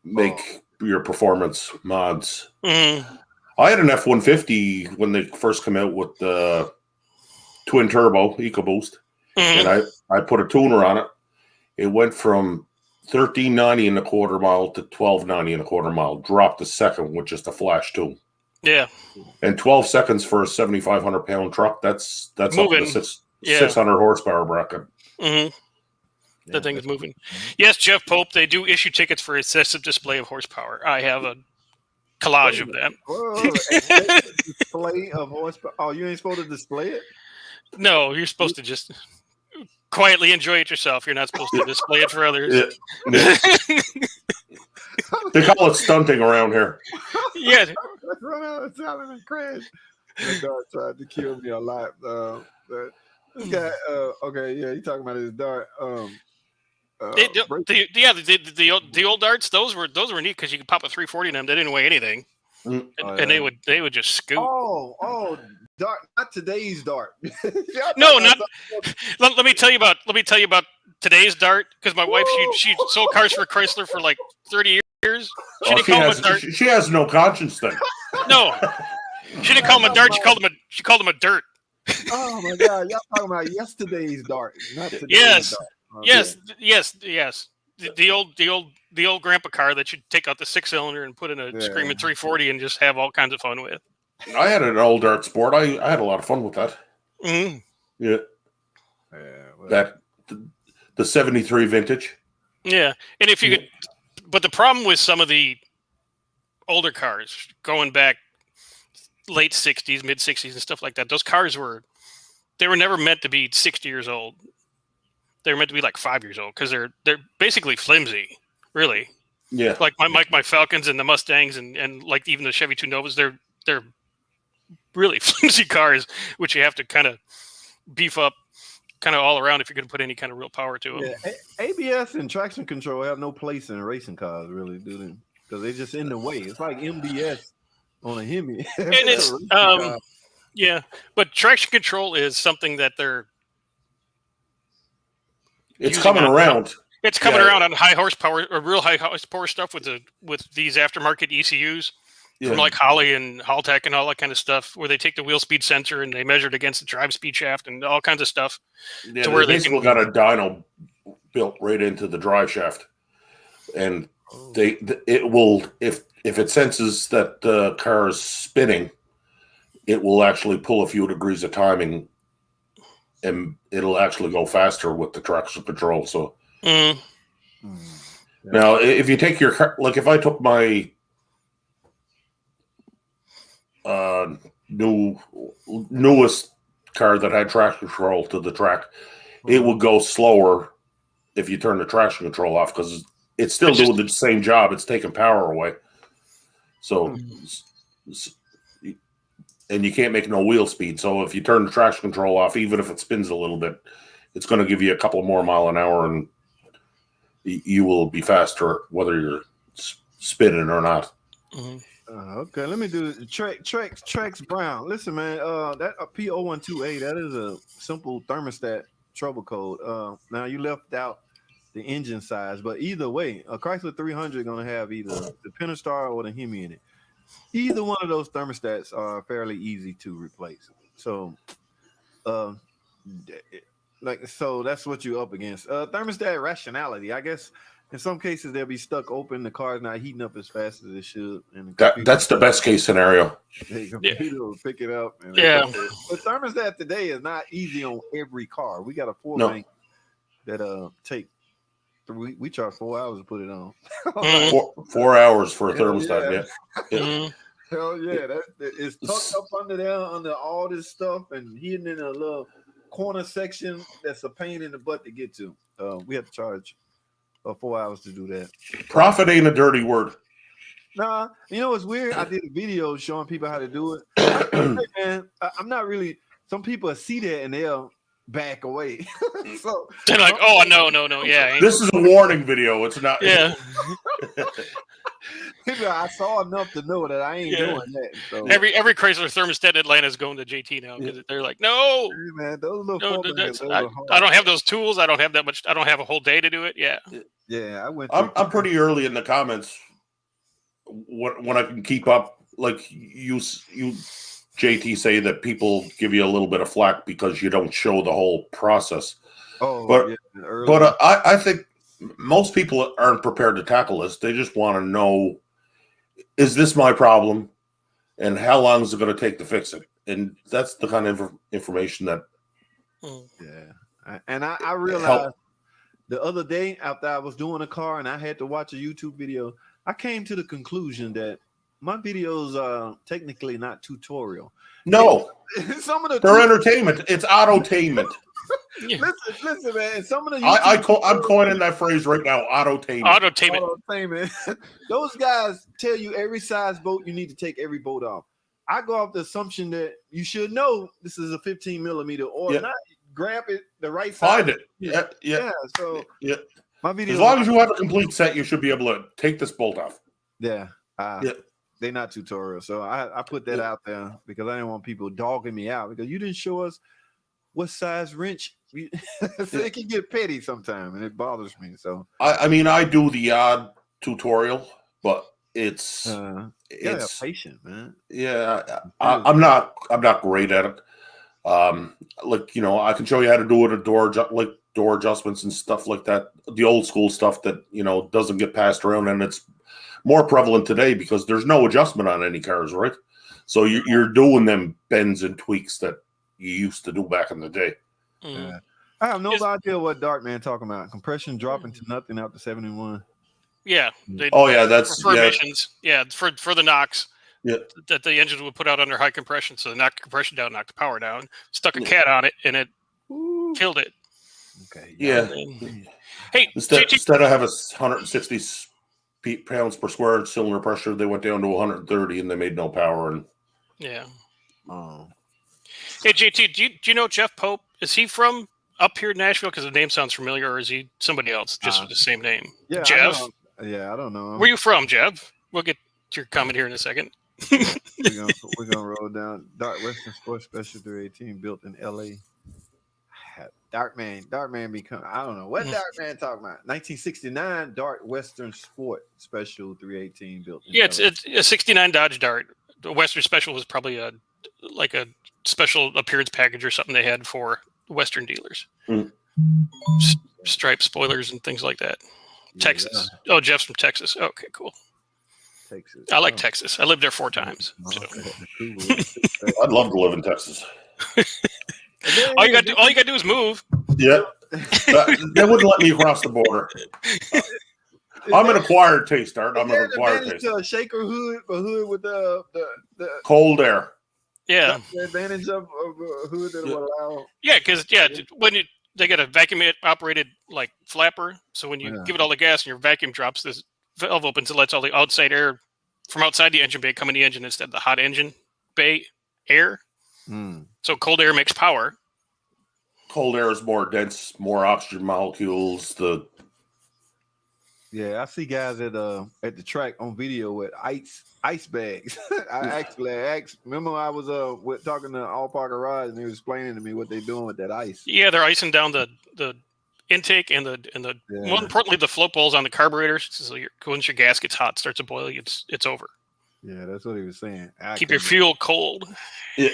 C: make your performance mods.
B: Mm-hmm.
C: I had an F-150 when they first came out with the twin turbo EcoBoost, and I put a tuner on it. It went from 1390 and a quarter mile to 1290 and a quarter mile. Dropped a second with just a flash tune.
B: Yeah,
C: and 12 seconds for a 7,500 pound truck. That's
B: moving.
C: Up to 600 horsepower bracket.
B: Mm-hmm. The thing is moving. Yes, Jeff Pope. They do issue tickets for excessive display of horsepower. I have a collage of that.
A: Whoa, display of horsepower. Oh, you ain't supposed to display it?
B: No, you're supposed to just quietly enjoy it yourself. You're not supposed to display it for others.
C: Yeah. They call it stunting around here.
B: Yeah.
A: Crash. My dog tried to kill me a lot. This guy, okay, yeah, he talking about his dart.
B: The old darts, those were neat because you could pop a 340 in them. They didn't weigh anything, and they would just scoot.
A: Oh, dart, not today's dart.
B: No, not. Let me tell you about today's dart because my wife she sold cars for Chrysler for like 30 years. She didn't call them a dart.
C: She has no conscience then.
B: No, she didn't call them a dart. She called them a dirt.
A: Oh my God, y'all talking about yesterday's dart, not today's
B: yes.
A: dart. Okay.
B: Yes. The old grandpa car that you take out the 6-cylinder and put in a screaming 340 and just have all kinds of fun with.
C: I had an old dart sport. I had a lot of fun with that.
B: Mm-hmm.
C: Yeah. That the 73 vintage.
B: Yeah, and if you could, but the problem with some of the older cars going back late 60s, mid 60s, and stuff like that, those cars were never meant to be 60 years old. They were meant to be like 5 years old because they're basically flimsy, really.
C: Yeah.
B: Like my Falcons and the Mustangs and like even the Chevy 2 Novas, they're really flimsy cars, which you have to kind of beef up kind of all around if you're going to put any kind of real power to them.
A: Yeah, ABS and traction control have no place in racing cars, really, do they? Because they're just in the way. It's like MBS on a Hemi.
B: And it's yeah, but traction control is something that
C: it's coming around.
B: It's coming around on high horsepower or real high horsepower stuff with these aftermarket ECUs from like Holley and Haltech and all that kind of stuff, where they take the wheel speed sensor and they measure it against the drive speed shaft and all kinds of stuff.
C: Yeah, to where they basically got a dyno built right into the drive shaft, and it will if it senses that the car is spinning, it will actually pull a few degrees of timing, and it'll actually go faster with the traction control. So now, if you take your car, like if I took my newest car that had traction control to the track, it would go slower if you turn the traction control off because it's still doing the same job. It's taking power away. So, and you can't make no wheel speed. So if you turn the traction control off, even if it spins a little bit, it's going to give you a couple more mile an hour, and you will be faster whether you're spinning or not.
B: Mm-hmm.
A: Okay, let me do Trex Brown. Listen, man, that P0128, that is a simple thermostat trouble code. Now you left out the engine size, but either way, a Chrysler 300 going to have either the Pentastar or the Hemi in it. Either one of those thermostats are fairly easy to replace. So, so that's what you're up against. Thermostat rationality, I guess. In some cases, they'll be stuck open. The car's not heating up as fast as it should. And
C: that's the best case scenario.
A: The computer will pick it up. And the thermostat today is not easy on every car. We got a 4-bank that take we charge 4 hours to put it on.
C: 4 hours for a thermostat. Yeah.
A: Hell yeah, it's tucked up under there, under all this stuff, and hidden in a little corner section. That's a pain in the butt to get to. We have to charge 4 hours to do that.
C: Profit ain't a dirty word.
A: Nah, you know what's weird? I did a video showing people how to do it. Hey, man, I'm not really. Some people see that and they'll back away. So
B: they're like, "Oh no, yeah."
C: This is a warning video. It's not.
B: Yeah.
A: I saw enough to know that I ain't doing that. So
B: Every Chrysler thermostat in Atlanta is going to JT now because they're like, "No,
A: hey, man, those little
B: I don't have those tools. I don't have that much. I don't have a whole day to do it." Yeah.
A: Yeah,
C: I'm pretty early in the comments when I can keep up. Like you JT say that people give you a little bit of flack because you don't show the whole process.
A: Oh,
C: but I think most people aren't prepared to tackle this. They just want to know, is this my problem? And how long is it going to take to fix it? And that's the kind of information that.
A: Yeah. And I realized the other day after I was doing a car and I had to watch a YouTube video, I came to the conclusion that my videos are technically not tutorial.
C: No.
A: Some of
C: they're entertainment. It's autotainment.
A: Listen, man. Some of the
C: I'm coining that phrase right now. Autotainment.
A: Those guys tell you every size bolt you need to take every bolt off. I go off the assumption that you should know this is a 15 millimeter or not. Grab it the right size.
C: Find it. Yeah.
A: So my video.
C: As long as you have a complete set, you should be able to take this bolt off.
A: Yeah. They're not tutorial. So I put that out there because I didn't want people dogging me out because you didn't show us what size wrench. So it can get petty sometimes and it bothers me. So
C: I mean I do the odd tutorial, but it's
A: patient, man.
C: Yeah, I'm not great at it. Like I can show you how to do it like door adjustments and stuff like that. The old school stuff that doesn't get passed around, and it's more prevalent today because there's no adjustment on any cars, right? So you're doing them bends and tweaks that you used to do back in the day.
A: I have no idea what Dartman talking about. Compression dropping to nothing after 71.
B: Yeah.
C: That's
B: for emissions. Yeah, for the NOx.
C: Yeah.
B: That the engines would put out under high compression, so they knocked the compression down, knocked the power down, stuck a cat on it, and it killed it.
C: Okay. Yeah.
B: Hey,
C: instead of having 160 pounds per square cylinder pressure, they went down to 130, and they made no power. And
B: hey, JT, do you know Jeff Pope? Is he from up here in Nashville? Because the name sounds familiar, or is he somebody else just with the same name?
A: Yeah,
B: Jeff.
A: I don't know.
B: Where you from, Jeff? We'll get to your comment here in a second.
A: we're gonna roll down. Dart Western Sports Special 318 built in LA. Dartman become I don't know what Dartman talking about. 1969 Dart Western Sport Special 318 built in LA.
B: It's a 69 Dodge Dart. The Western Special was probably a special appearance package or something they had for Western dealers. Stripe spoilers and things like that. Texas. Oh, Jeff's from Texas. Okay, cool.
A: Texas.
B: I like Texas. I lived there 4 times. So.
C: I'd love to live in Texas.
B: all you gotta do is move.
C: Yeah, they wouldn't let me cross the border. I'm an acquired taste, Art. I'm an acquired taste.
A: A shaker hood with the
C: cold air.
B: Yeah,
A: the advantage of a hood that will allow.
B: Yeah, because when they got a vacuum operated like flapper, so when you give it all the gas and your vacuum drops, this valve opens and lets all the outside air from outside the engine bay come in the engine instead of the hot engine bay air. So cold air makes power.
C: Cold air is more dense, more oxygen molecules.
A: I see guys at the track on video with ice bags. I actually asked. Remember, I was talking to All Park Garage, and he was explaining to me what they're doing with that ice.
B: Yeah, they're icing down the intake and the more importantly the float balls on the carburetor. So once your gas gets hot, starts to boil, it's over.
A: Yeah, that's what he was saying.
B: Keep your fuel cold.
C: Yeah.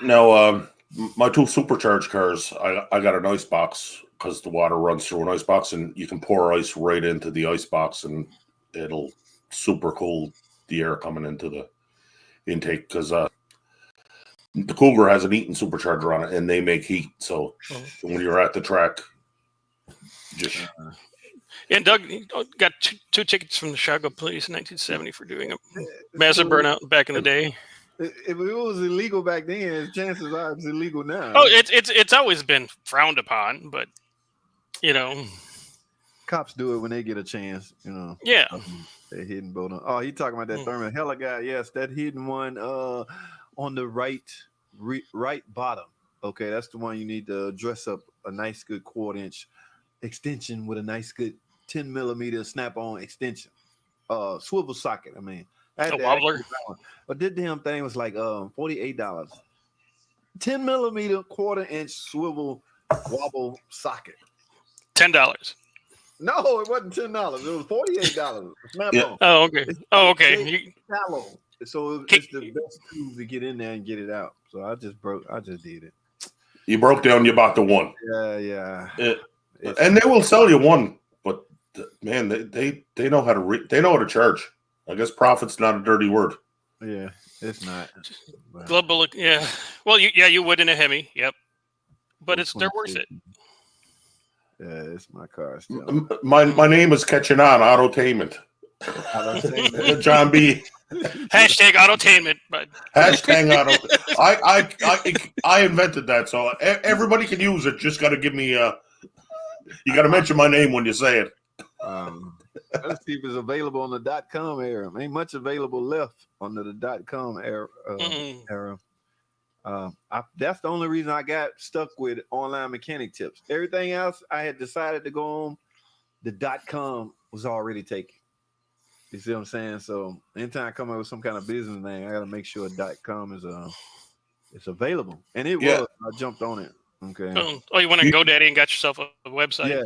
C: No, my 2 supercharged cars, I got an ice box because the water runs through an ice box, and you can pour ice right into the ice box, and it'll super cool the air coming into the intake because the Cougar has an Eaton supercharger on it, and they make heat. So when you're at the track, just
B: And Doug got two tickets from the Chicago police in 1970 for doing a massive burnout back in the day.
A: If it was illegal back then, chances are it's illegal now.
B: Oh, it's always been frowned upon, but
A: cops do it when they get a chance.
B: Yeah.
A: That hidden boat. Oh, he talking about that thermal hella guy. Yes, that hidden one on the right bottom. Okay, that's the one you need to dress up a nice good 1/4-inch extension with a nice good 10 millimeter snap-on extension. Swivel socket. I mean,
B: a wobbler.
A: But this damn thing was like $48. 10 millimeter 1/4-inch swivel wobble socket.
B: $10.
A: No, it wasn't $10. It was $48. Snap on.
B: Oh, okay. Okay.
A: Shallow. So it's the best tool to get in there and get it out. So I just did it.
C: You broke down. You bought the one.
A: Yeah.
C: And they will sell you one, but man, they know how to they know how to charge. I guess profit's not a dirty word.
A: Yeah, it's not.
B: Global. Yeah. Well, you would in a Hemi. Yep. But they're worth it.
A: Yeah, it's my car still.
C: My name is catching on. Autotainment. John B.
B: Hashtag autotainment. But
C: hashtag auto. I invented that, so everybody can use it. Just got to give me. You got to mention my name when you say it.
A: Let's see if it's available on the .com era. Ain't much available left on the .com era. That's the only reason I got stuck with online mechanic tips. Everything else I had decided to go on, the .com was already taken. You see what I'm saying? So anytime I come up with some kind of business name, I got to make sure .com is it's available, and it was. I jumped on it. Okay.
B: Oh, you went on GoDaddy and got yourself a website?
A: Yeah.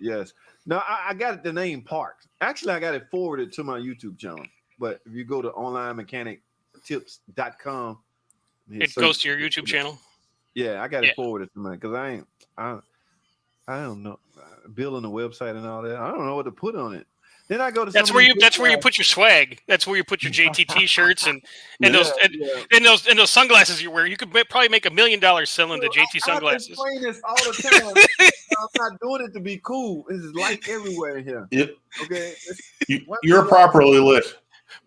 A: Yes. No, I got the name Parks. Actually, I got it forwarded to my YouTube channel. But if you go to onlinemechanictips.com,
B: it goes to your YouTube channel.
A: Yeah, I got it forwarded to me because I don't know building a website and all that. I don't know what to put on it. Then I go to
B: that's where you put your swag. That's where you put your JT shirts and those sunglasses you wear. You could probably make $1 million selling the JT sunglasses.
A: I explain this all the time. I'm not doing it to be cool. This is light everywhere here.
C: Yep.
A: Okay.
C: You're properly lit.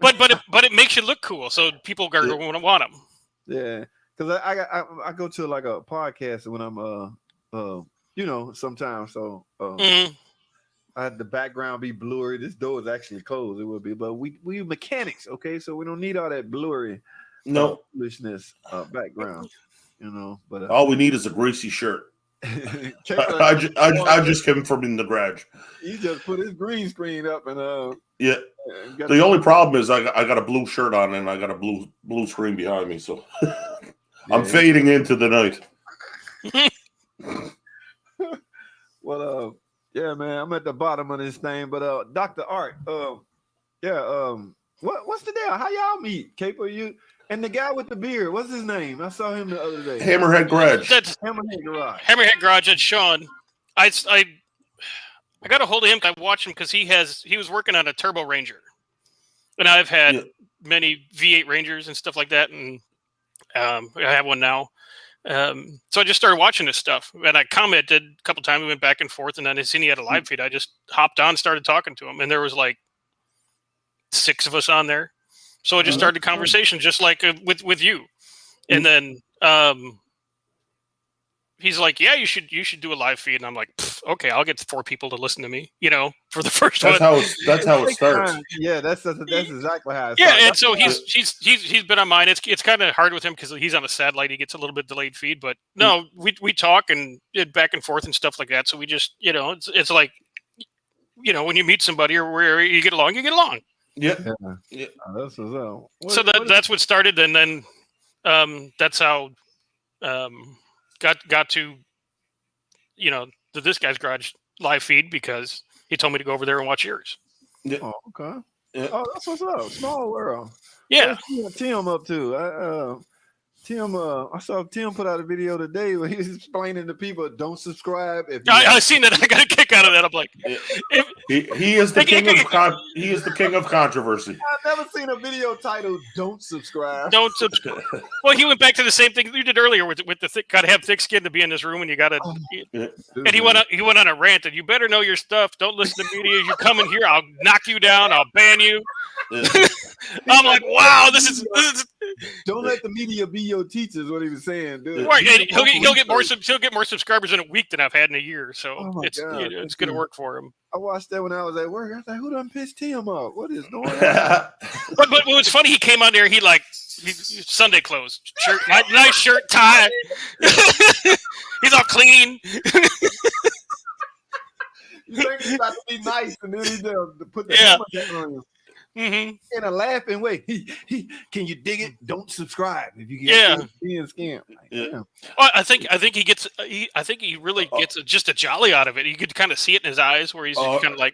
B: But it makes you look cool, so people are going to want them.
A: Yeah, because I go to like a podcast when I'm sometimes so. I had the background be blurry. This door is actually closed. It would be, but we mechanics, okay? So we don't need all that blurry, foolishness background, But
C: all we need is a greasy shirt. I just came from in the garage.
A: He just put his green screen up and
C: The only problem is I got a blue shirt on and I got a blue screen behind me, so I'm fading into the night.
A: Well, yeah, man, I'm at the bottom of this thing, but Dr. Art, what's the deal? How y'all meet? Capo, you and the guy with the beard, what's his name? I saw him the other day.
C: Hammerhead Garage.
B: That's
A: Hammerhead Garage.
B: Hammerhead Garage. That's Sean. I got a hold of him. I watched him because he was working on a Turbo Ranger, and I've had many V8 Rangers and stuff like that, and I have one now. So I just started watching this stuff, and I commented a couple times. We went back and forth, and then I seen he had a live feed. I just hopped on, started talking to him, and there was like 6 of us on there. So I just started a conversation, just like with you, and then he's like, "Yeah, you should do a live feed," and I'm like, "Okay, I'll get 4 people to listen to me, for the first one."
C: That's how it starts.
A: Yeah, that's exactly how.
B: Yeah, and so he's been on mine. It's kind of hard with him because he's on a satellite. He gets a little bit delayed feed, but no, we talk and back and forth and stuff like that. So we just it's like when you meet somebody or where you get along, you get along.
C: Yeah.
A: That's what's up.
B: So that's what started, and then that's how got to this guy's garage live feed because he told me to go over there and watch yours.
C: Yeah.
A: Oh, okay. Yeah. Oh, that's what's up. Small world.
B: Yeah.
A: Tim up too. Tim, I saw Tim put out a video today where he was explaining to people don't subscribe if you
B: I seen that. I got a kick out of that. I'm like, if,
C: he is the king of he is the king of controversy.
A: I've never seen a video titled "Don't subscribe."
B: don't subscribe. Well, he went back to the same thing you did earlier with the got to have thick skin to be in this room, and you got to. And he went on a rant, and you better know your stuff. Don't listen to media. You come in here, I'll knock you down. I'll ban you. I'm like, wow, this is.
A: Don't let the media be your teachers. What he was saying, dude.
B: Right, he'll get more subscribers in a week than I've had in a year. So it's going to work for him.
A: I watched that when I was at work. I was like, who done pissed Tim off? What is going on?
B: but what's funny, he came on there. He Sunday clothes, shirt, nice shirt, tie. He's all clean.
A: You think he's about to be nice, and then he's to put the hammer down on you.
B: Mm-hmm.
A: In a laughing way. Can you dig it? Don't subscribe if you get being scammed.
B: Well, I think he gets. I think he really gets just a jolly out of it. You could kind of see it in his eyes, where he's kind of like.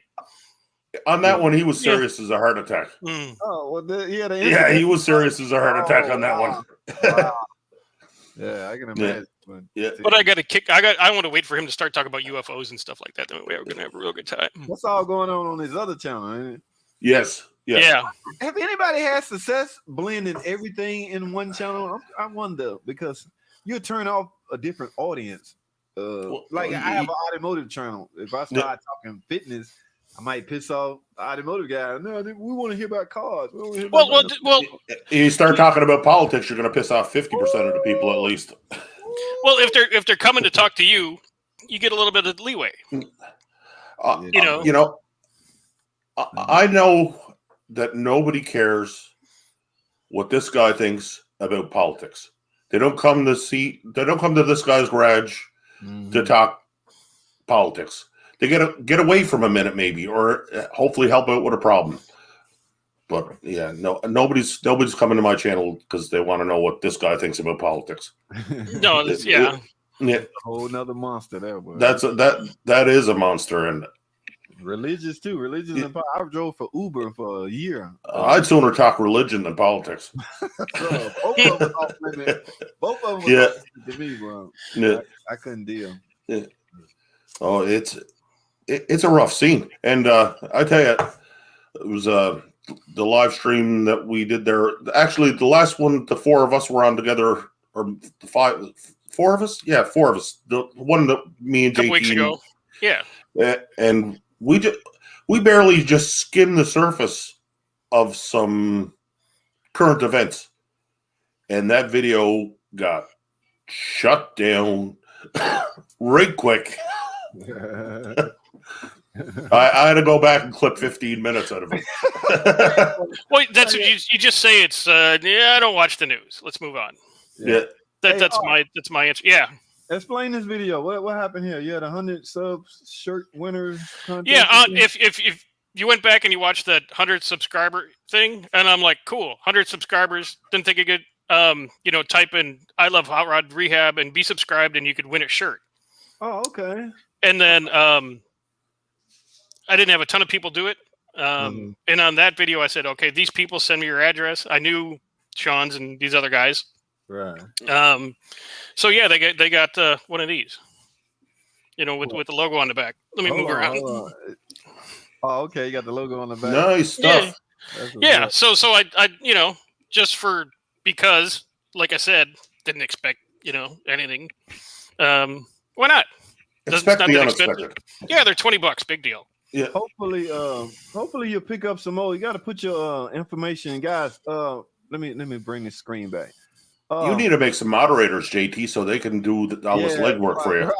C: On that one, he was serious as a heart attack.
B: Mm.
A: Oh well,
C: he was serious as a heart attack on that one.
A: Wow. Yeah, I can imagine.
B: But I got a kick. I want to wait for him to start talking about UFOs and stuff like that. Then we're going to have a real good time.
A: What's all going on his other channel? Ain't it?
C: Yes.
B: Yeah.
A: Have anybody had success blending everything in one channel? I wonder, because you turn off a different audience. I have an automotive channel. If I start talking fitness, I might piss off the automotive guy. No, we want to hear about cars.
C: Well, you start talking about politics, you're going to piss off 50% of the people at least.
B: Well, if they're coming to talk to you, you get a little bit of leeway.
C: I know that nobody cares what this guy thinks about politics. They don't come to this guy's garage to talk politics. They get away from a minute maybe, or hopefully help out with a problem. But nobody's coming to my channel because they want to know what this guy thinks about politics.
B: No,
A: a whole nother monster there. Boy.
C: That is a monster, and
A: religious too. And I drove for Uber for a year.
C: I'd sooner talk religion than politics.
A: Both of them to me, bro. I couldn't deal.
C: Yeah. Oh, it's a rough scene, and I tell you, it was the live stream that we did there. Actually, the last one, the four of us were on together, or four of us. Yeah, four of us. The one that me and JT
B: weeks ago. Yeah,
C: and we barely just skimmed the surface of some current events, and that video got shut down right quick. I had to go back and clip 15 minutes out of it.
B: Well, that's what you just say. It's I don't watch the news. Let's move on.
C: Yeah,
B: that's my answer. Yeah.
A: Explain this video. What happened here? You had 100 subs shirt winners contest.
B: Yeah, if you went back and you watched that 100 subscriber thing, and I'm like, cool, 100 subscribers. Didn't think I could, type in "I love Hot Rod Rehab" and be subscribed, and you could win a shirt.
A: Oh, okay.
B: And then I didn't have a ton of people do it. And on that video, I said, okay, these people send me your address. I knew Sean's and these other guys.
A: Right.
B: So yeah, they got one of these, with the logo on the back. Let me move around.
A: Oh, okay. You got the logo on the back.
C: Nice stuff.
B: Yeah. So I because like I said, didn't expect anything. Why not?
C: Expect the unexpected.
B: Yeah, they're $20. Big deal.
C: Yeah.
A: Hopefully you'll pick up some more. You got to put your information, guys. Let me bring the screen back.
C: You need to make some moderators, JT, so they can do all this legwork for you.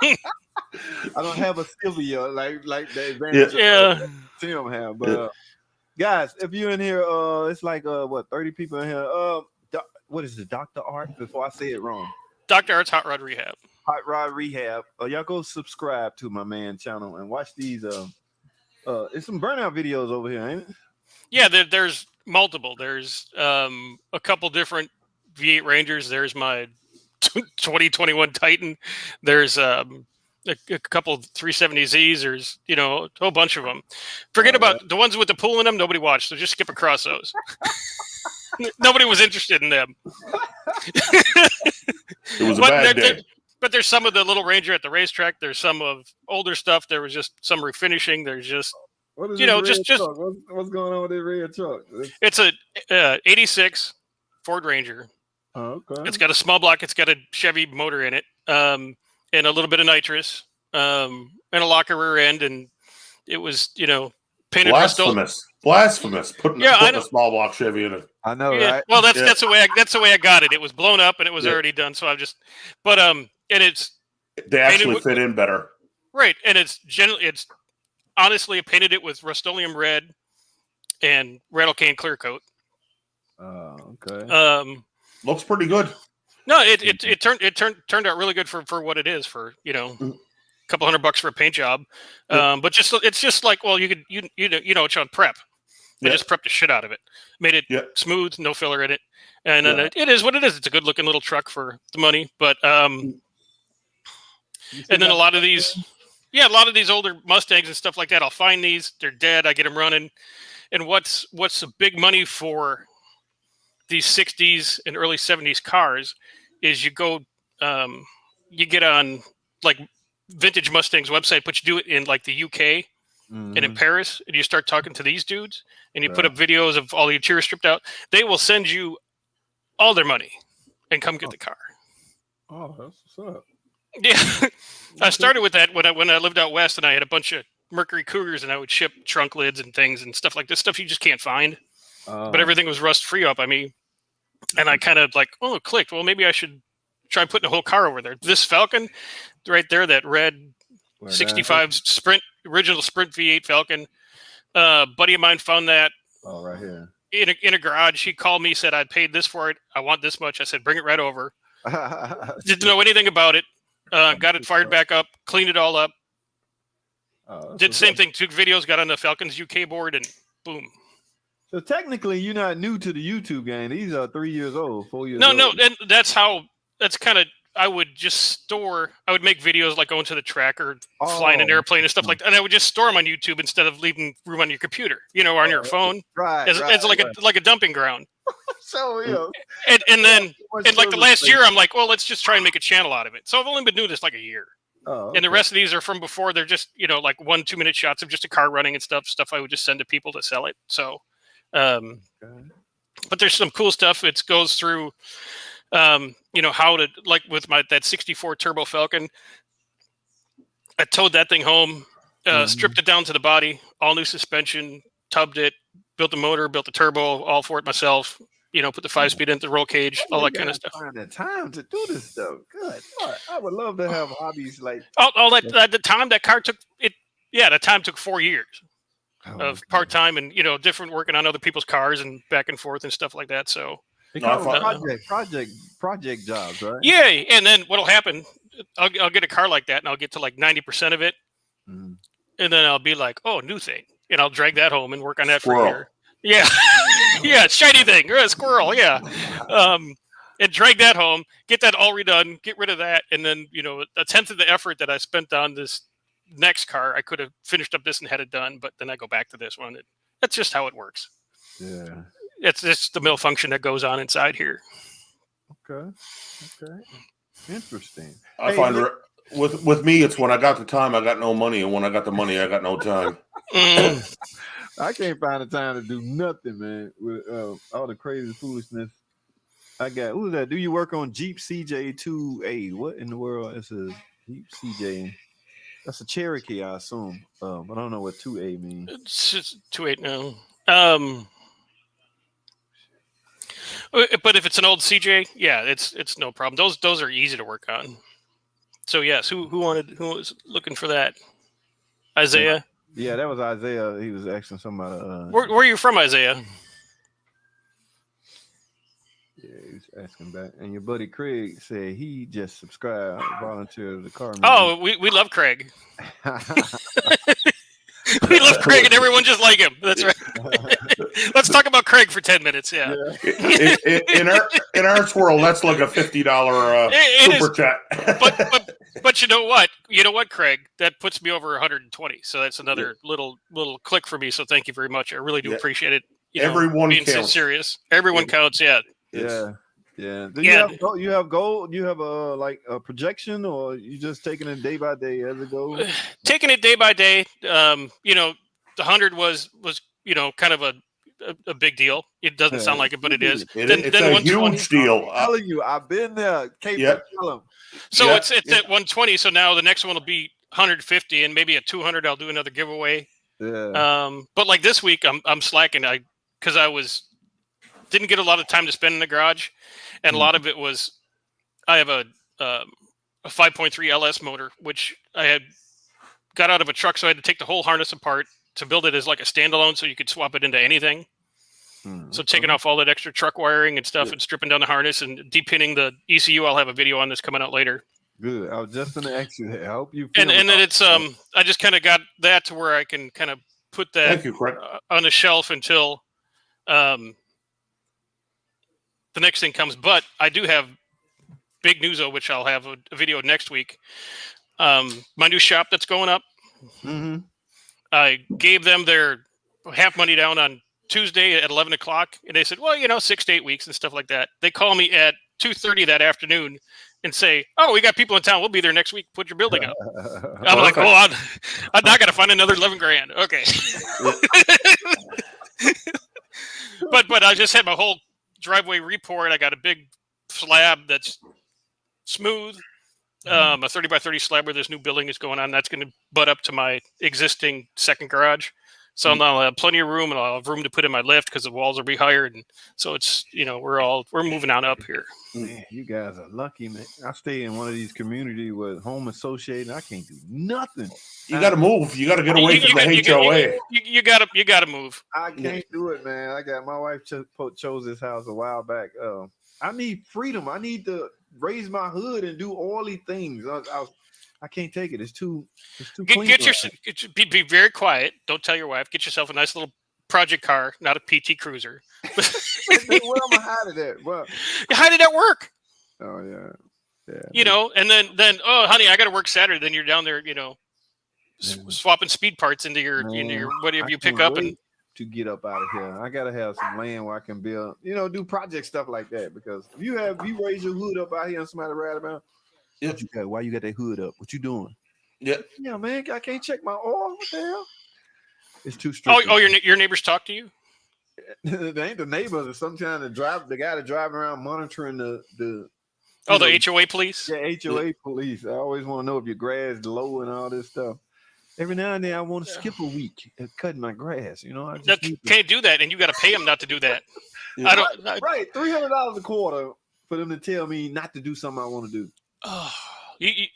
A: Right. I don't have a Sylvia like the advantage Tim have, but guys, if you're in here, it's like 30 people in here. What is it, Dr. Art? Before I say it wrong,
B: Dr. Art's Hot Rod Rehab.
A: Hot Rod Rehab. Y'all go subscribe to my man channel and watch these. It's some burnout videos over here, ain't it?
B: Yeah, there's multiple. There's a couple different V8 Rangers. There's my 2021 Titan. There's a couple 370Zs. There's a whole bunch of them. Forget about the ones with the pool in them. Nobody watched, so just skip across those. Nobody was interested in them.
C: It was a bad day.
B: But there's some of the little Ranger at the racetrack. There's some of older stuff. There was just some refinishing. There's just,
A: What is
B: you know,
A: this
B: just
A: red truck? What's going on with this red truck?
B: it's a 86 Ford Ranger.
A: Oh, okay.
B: It's got a small block. It's got a Chevy motor in it, and a little bit of nitrous, and a locker rear end. And it was, you know, painted
C: Blasphemous. Putting
B: I
C: a
B: know.
C: small block Chevy in it.
A: I know,
B: Yeah,
A: right?
B: well, that's the way I got it. It was blown up and it was
C: Yeah.
B: already done. So I've just, but and it's
C: They actually
B: painted
C: fit in better.
B: right, and it's honestly I painted it with Rust-Oleum red and rattle cane clear coat.
A: Oh, okay.
C: Looks pretty good.
B: No, it turned out really good for what it is, for, you know, a couple $100 for a paint job. But it's just like, well, you know it's on prep. I just prepped the shit out of it, made it smooth, no filler in it, and then it is what it is. It's a good looking little truck for the money, but and then a lot of these older Mustangs and stuff like that, I'll find these, they're dead, I get them running, and what's the big money for these 60s and early 70s cars is you go, you get on like Vintage Mustangs website, but you do it in like the UK and in Paris, and you start talking to these dudes, and you put up videos of all the interior stripped out. They will send you all their money and come get the car.
A: Oh, that's what's up.
B: Yeah, I started with that when I lived out west, and I had a bunch of Mercury Cougars, and I would ship trunk lids and things and stuff like this, stuff you just can't find. But everything was rust free up. I mean, and I kind of like, oh, it clicked. Well, maybe I should try putting a whole car over there. This Falcon, right there, that red 65 Sprint, original Sprint V8 Falcon. Buddy of mine found that.
A: Oh, right here.
B: In a garage. He called me, said, I paid this for it. I want this much. I said, bring it right over. Didn't know anything about it. Got it fired back up, cleaned it all up. Did the same thing, took videos, got on the Falcons UK board, and boom.
A: So technically, you're not new to the YouTube game. These are 3 years old, 4 years
B: No,
A: old.
B: no, and that's kind of, I would make videos like going to the track or flying an airplane and stuff like that. And I would just store them on YouTube instead of leaving room on your computer, you know, or on your phone.
A: Right.
B: As like a dumping ground.
A: So, yeah.
B: And then, and like the last year, I'm like, well, let's just try and make a channel out of it. So I've only been doing this like a year.
A: Oh, okay.
B: And the rest of these are from before. They're just, you know, like 1-2 minute shots of just a car running and stuff I would just send to people to sell it. So, but there's some cool stuff. It goes through, you know, how to, like with that 64 Turbo Falcon, I towed that thing home, stripped it down to the body, all new suspension, tubbed it, built the motor, built the turbo, all for it myself. You know, put the 5-speed into the roll cage, all that kind of stuff.
A: Find the time to do this stuff. Good. I would love to have hobbies like
B: all that. The time that car took it. Yeah, that time took 4 years of part time and, you know, different working on other people's cars and back and forth and stuff like that. So
A: project jobs, right?
B: Yeah, and then what'll happen? I'll get a car like that, and I'll get to like 90% of it, and then I'll be like, "Oh, new thing," and I'll drag that home and work on that for a year. Yeah, yeah, shiny thing, or a squirrel, yeah. And drag that home, get that all redone, get rid of that, and then, you know, a tenth of the effort that I spent on this next car, I could have finished up this and had it done, but then I go back to this one. That's just how it works.
A: Yeah,
B: it's just the malfunction that goes on inside here.
A: Okay, interesting.
C: I find with me, it's when I got the time, I got no money, and when I got the money, I got no time.
A: I can't find the time to do nothing, man. With all the crazy foolishness. I got, who's that? Do you work on Jeep CJ2A? What in the world is a Jeep CJ? That's a Cherokee, I assume. But I don't know what 2A means.
B: It's just 2.8 now. But if it's an old CJ, yeah, it's no problem. Those are easy to work on. So yes, who was looking for that? Isaiah?
A: Yeah, that was Isaiah. He was asking somebody.
B: Where are you from, Isaiah?
A: Yeah, he was asking back. And your buddy Craig said he just subscribed, volunteered to the car.
B: Oh, we love Craig. We love Craig, and everyone just like him. That's right. Let's talk about Craig for 10 minutes. Yeah.
C: In our world, that's like a $50 super chat.
B: But you know what? Craig? That puts me over 120. So that's another little click for me. So thank you very much. I really do appreciate it.
C: everyone
B: being
C: counts.
B: serious. Everyone counts. Yeah.
A: Yeah. Yeah. Do
B: Yeah.
A: you have goal? You have a like a projection, or you just taking it day by day as it goes?
B: Taking it day by day. The 100 was kind of a big deal. It doesn't sound like it, but it is.
C: It's
B: then
C: a
B: 120.
C: huge deal.
A: I'm telling you, I've been there. Can't tell them.
B: So it's at 120. So now the next one will be 150, and maybe at 200 I'll do another giveaway.
A: Yeah.
B: But like this week I'm slacking. Because I didn't get a lot of time to spend in the garage, and a lot of it was I have a 5.3 LS motor, which I had got out of a truck, so I had to take the whole harness apart to build it as like a standalone, so you could swap it into anything. So taking off all that extra truck wiring and stuff, and stripping down the harness and depinning the ECU. I'll have a video on this coming out later.
A: Good. I was just gonna ask you that. I hope you.
B: And then it's I just kind of got that to where I can kind of put that
C: Thank you, Craig.
B: On the shelf until the next thing comes. But I do have big news, which I'll have a video next week. My new shop that's going up.
A: Mm-hmm.
B: I gave them their half money down on Tuesday at 11 o'clock, and they said, well, 6 to 8 weeks and stuff like that. They call me at 2:30 that afternoon and say, oh, we got people in town. We'll be there next week. Put your building up. I'm like, oh, I'm not going to find another 11 grand. Okay. But I just had my whole driveway repoured. I got a big slab that's smooth, a 30 by 30 slab where this new building is going on. That's going to butt up to my existing second garage. So I'll have plenty of room, and I'll have room to put in my lift because the walls will be higher. And so it's, we're moving on up here.
A: Man, you guys are lucky, man. I stay in one of these communities with home associated. I can't do nothing.
C: You got to move. You got to get away from the HOA.
B: You got to move.
A: I can't do it, man. I got my wife chose this house a while back. I need freedom. I need to raise my hood and do all these things. I can't take it. It's too clean.
B: Be very quiet. Don't tell your wife. Get yourself a nice little project car, not a PT Cruiser.
A: Where am I hide it at? Well,
B: you hide it at work.
A: Oh yeah.
B: And then oh honey, I got to work Saturday. Then you're down there, swapping speed parts into your whatever you pick up and
A: to get up out of here. I gotta have some land where I can build, do project stuff like that. Because if you raise your hood up out here and somebody ride about. Yeah. Why you got that hood up? What you doing?
C: Yeah.
A: Yeah, man. I can't check my oil. What the hell? It's too strict.
B: Oh, your neighbors talk to you?
A: They ain't the neighbors. It's sometimes the guy that driving around monitoring the
B: the HOA police?
A: Yeah, HOA police. I always want to know if your grass is low and all this stuff. Every now and then I want to skip a week at cutting my grass. I just
B: can't do that, and you got to pay them not to do that.
A: Yeah. Right, $300 a quarter for them to tell me not to do something I want to do.
B: Oh, you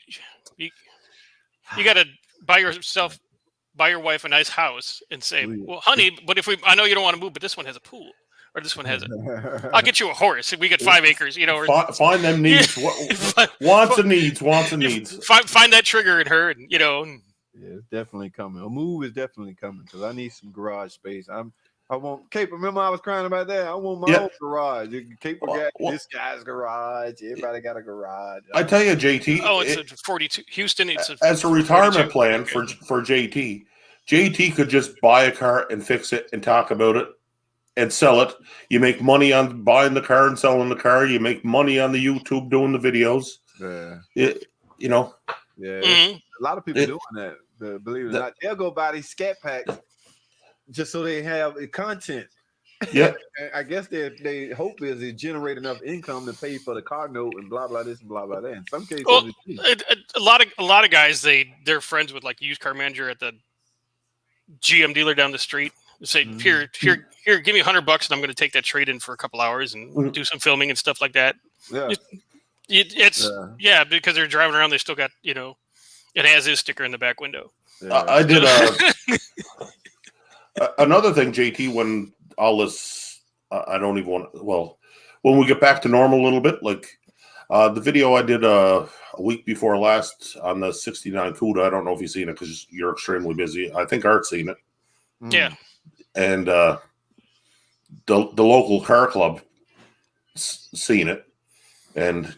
B: got to buy your wife a nice house and say, well, honey, but I know you don't want to move, but this one has a pool, or this one has I'll get you a horse. We get 5 acres,
C: Find them needs, wants and needs.
B: Find that trigger in her, and
A: Yeah, it's definitely coming. A move is definitely coming because I need some garage space. I want Cape. Remember, I was crying about that. I want my own garage. Cape got this guy's garage. Everybody got a garage.
C: I tell you, JT.
B: Oh, it's a 42. Houston.
C: As a retirement plan for JT. JT could just buy a car and fix it and talk about it and sell it. You make money on buying the car and selling the car. You make money on the YouTube doing the videos.
A: Yeah.
C: Yeah.
A: Mm-hmm. A lot of people doing that. Believe it or not, they'll go buy these scat packs just so they have content.
C: Yeah.
A: I guess they hope is it generate enough income to pay for the car note and blah blah this and blah blah that. In some cases,
B: a lot of guys they're friends with like a used car manager at the GM dealer down the street. They say here, give me $100 and I'm going to take that trade in for a couple hours and do some filming and stuff like that.
A: Yeah.
B: It's because they're driving around. They still got it has his sticker in the back window.
C: Yeah. I did another thing, JT, when all this, I don't even want. Well, when we get back to normal a little bit, like the video I did a week before last on the '69 Cuda. I don't know if you've seen it because you're extremely busy. I think Art's seen it.
B: Yeah,
C: and the local car club seen it, and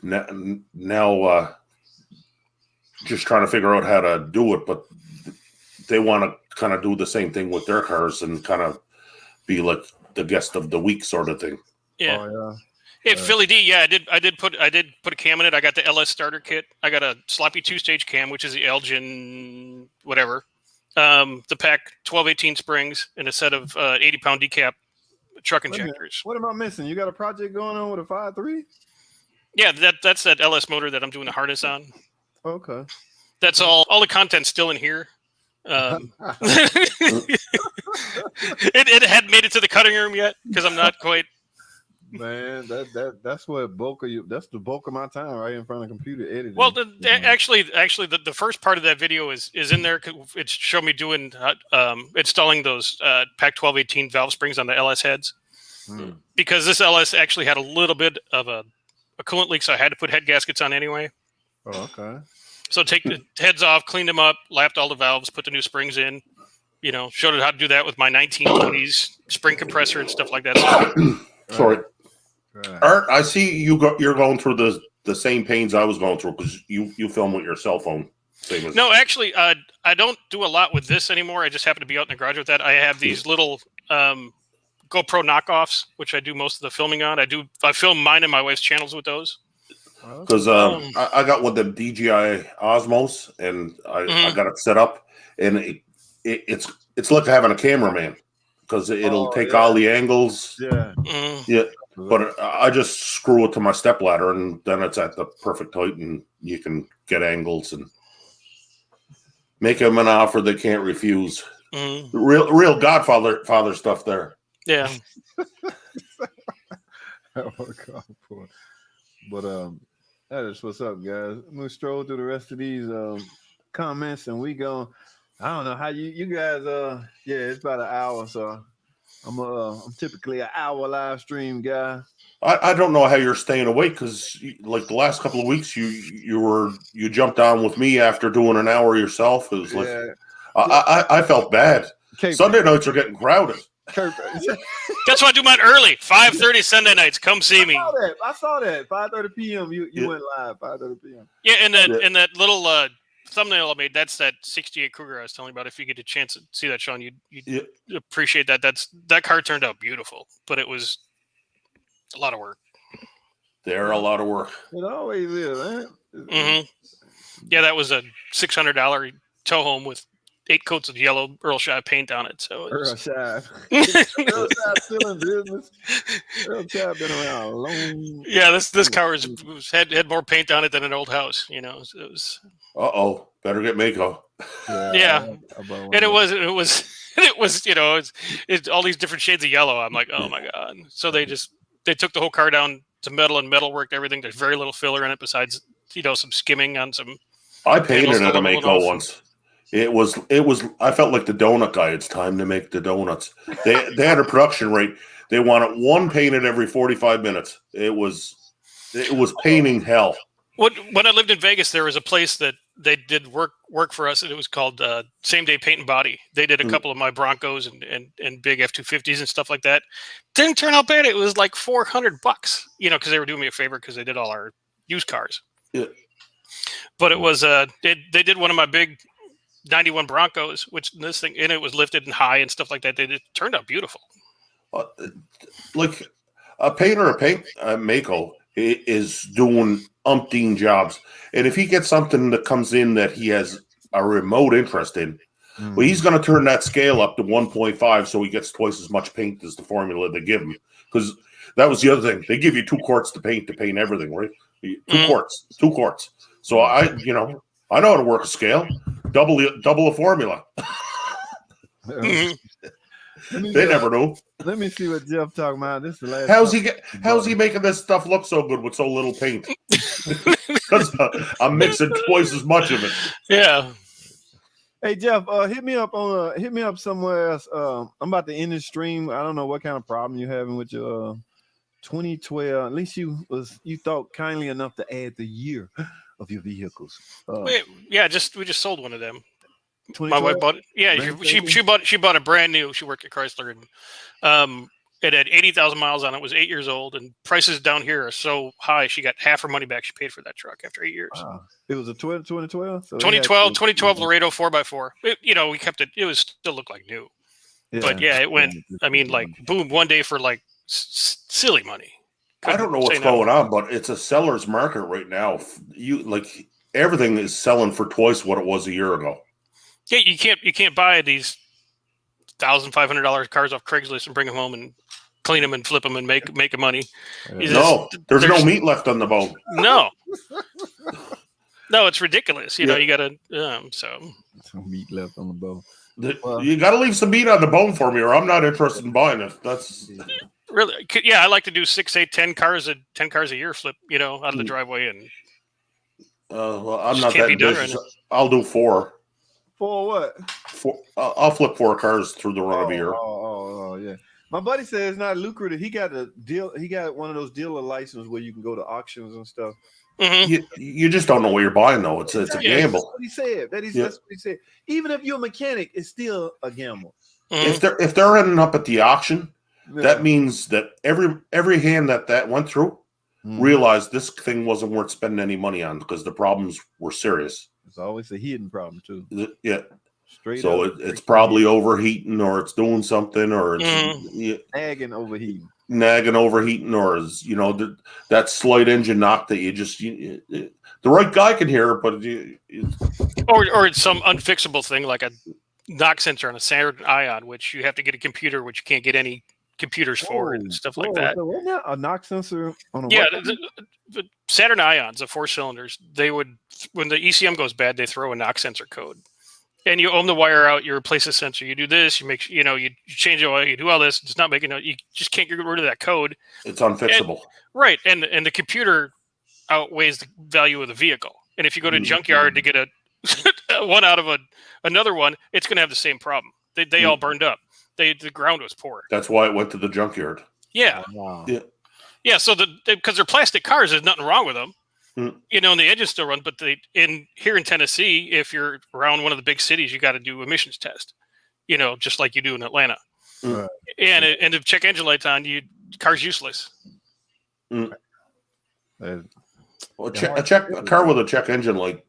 C: now just trying to figure out how to do it, but they want to kind of do the same thing with their cars and kind of be like the guest of the week sort of thing.
B: Yeah.
A: Oh,
B: Hey, Philly D, yeah, I did put a cam in it. I got the LS starter kit. I got a sloppy 2-stage cam, which is the Elgin whatever. The pack 1218 springs and a set of 80-pound decap truck injectors.
A: What am I missing? You got a project going on with a 5.3?
B: Yeah, that's that LS motor that I'm doing the harness on.
A: Okay.
B: That's all the content's still in here. It hadn't made it to the cutting room yet because I'm not quite.
A: Man, that's what bulk of you. That's the bulk of my time right in front of the computer editing.
B: Well, actually, the first part of that video is in there. It showed me doing installing those Pack 1218 valve springs on the LS heads because this LS actually had a little bit of a coolant leak, so I had to put head gaskets on anyway.
A: Oh, okay.
B: So take the heads off, cleaned them up, lapped all the valves, put the new springs in. Showed it how to do that with my 1920s spring compressor and stuff like that.
C: Sorry.
A: Right.
C: Art, I see you're going through the same pains I was going through because you film with your cell phone.
B: No, actually, I don't do a lot with this anymore. I just happen to be out in the garage with that. I have these little GoPro knockoffs, which I do most of the filming on. I film mine and my wife's channels with those.
C: Because I got one of them DJI Osmos, and I got it set up, and it's like having a cameraman because it'll take all the angles.
A: Yeah.
C: Yeah. But I just screw it to my stepladder, and then it's at the perfect height, and you can get angles and make them an offer they can't refuse. Real Godfather stuff there.
B: Yeah.
A: But that is what's up, guys. I'm gonna stroll through the rest of these comments, and we go. I don't know how you guys. Yeah, it's about an hour, so. I'm typically an hour live stream guy.
C: I don't know how you're staying awake because like the last couple of weeks you jumped on with me after doing an hour yourself. It was like I felt bad. Sunday nights are getting crowded.
B: That's why I do mine early. 5:30 Sunday nights. Come see me.
A: I saw that. 5:30 p.m. You went live. 5:30 p.m.
B: Yeah, and that little thumbnail I made, that's that 68 Cougar I was telling you about. If you get a chance to see that, Sean, you'd appreciate that. That car turned out beautiful, but it was a lot of work.
C: They're a lot of work.
A: It always is, man.
B: Yeah, that was a $600 tow home with 8 coats of yellow Earl Shive paint on it. So
A: Earl Shive. Earl Shive still in business. Earl Shive been around a long.
B: Yeah, this car had more paint on it than an old house. It was.
C: Better get Mako.
B: Yeah. And it was it's all these different shades of yellow. I'm like, oh my god. So they took the whole car down to metal and metal worked everything. There's very little filler in it besides some skimming on some.
C: I painted at a Mako once. It was I felt like the donut guy. It's time to make the donuts. They had a production rate. They wanted one painted every 45 minutes. It was painting hell.
B: When I lived in Vegas, there was a place that they did work for us, and it was called Same Day Paint and Body. They did a couple of my Broncos and big F-250s and stuff like that. Didn't turn out bad. It was like $400, because they were doing me a favor because they did all our used cars.
C: Yeah.
B: But it was they did one of my big 91 Broncos, which this thing, and it was lifted and high and stuff like that. It turned out beautiful.
C: Like a painter, Mako is doing umpteen jobs, and if he gets something that comes in that he has a remote interest in, well, he's going to turn that scale up to 1.5 so he gets twice as much paint as the formula they give him. Because that was the other thing, they give you 2 quarts to paint everything, right? 2 quarts. So I know how to work a scale, double a formula. They never knew.
A: Let me see what Jeff talking about. This is the last.
C: How's he making this stuff look so good with so little paint? Because I'm mixing twice as much of it.
B: Yeah.
A: Hey Jeff, hit me up somewhere else. I'm about to end this stream. I don't know what kind of problem you're having with your 2012. At least you thought kindly enough to add the year of your vehicles.
B: We just sold one of them.
A: 2012?
B: My wife bought it. Yeah, she bought a brand new. She worked at Chrysler, and it had 80,000 miles on it. It was 8 years old, and prices down here are so high. She got half her money back. She paid for that truck after 8 years.
A: Wow. It was a 2012. So
B: 2012 Laredo 4x4. We kept it. It was still looked like new. But yeah, it went. I mean, like boom, one day for like silly money.
C: I don't know what's going on, but it's a seller's market right now. Everything is selling for twice what it was a year ago.
B: Yeah, you can't buy these $1,500 cars off Craigslist and bring them home and clean them and flip them and make money.
C: No, there's no meat left on the bone.
B: No, no, it's ridiculous. You know, you got to
D: some meat left on the bone.
C: You got to leave some meat on the bone for me, or I'm not interested in buying it. That's
B: really, yeah. I like to do 6, 8, 10 cars a year flip. You know, out of the driveway and.
C: Well, I'm not that ambitious. I'll do 4.
D: 4 what?
C: 4. I'll flip 4 cars through the run of a year.
D: Oh, yeah. My buddy said it's not lucrative. He got a deal. He got one of those dealer licenses where you can go to auctions and stuff.
B: Mm-hmm.
C: You just don't know what you're buying, though. It's a gamble.
D: That's what he said. That's what he said. Even if you're a mechanic, it's still a gamble.
C: Mm-hmm. If they're ending up at the auction, that means that every hand that went through realized this thing wasn't worth spending any money on because the problems were serious.
D: It's always a hidden problem too.
C: Yeah.
D: Straight
C: so
D: up.
C: it's probably overheating, or it's doing something, or it's
D: nagging
C: overheating, or is that slight engine knock that you just the right guy can hear, but
B: or it's some unfixable thing like a knock sensor on a Saturn Ion, which you have to get a computer, which you can't get any computers for and stuff like that.
D: So a knock sensor on a
B: the Saturn Ions, the 4 cylinders, they would, when the ECM goes bad, they throw a knock sensor code. And you ohm the wire out, you replace the sensor, you do this, you change the oil, you do all this, it's not making you just can't get rid of that code.
C: It's unfixable.
B: And the computer outweighs the value of the vehicle. And if you go to a junkyard to get a one out of another one, it's going to have the same problem. They all burned up. The ground was poor.
C: That's why it went to the junkyard.
B: Yeah.
D: Oh, wow.
B: Yeah. So because they're plastic cars, there's nothing wrong with them. And the engines still run, but here in Tennessee, if you're around one of the big cities, you got to do emissions test. Just like you do in Atlanta.
D: Right.
B: And if check engine lights on, car's useless.
C: Well, a car with a check engine light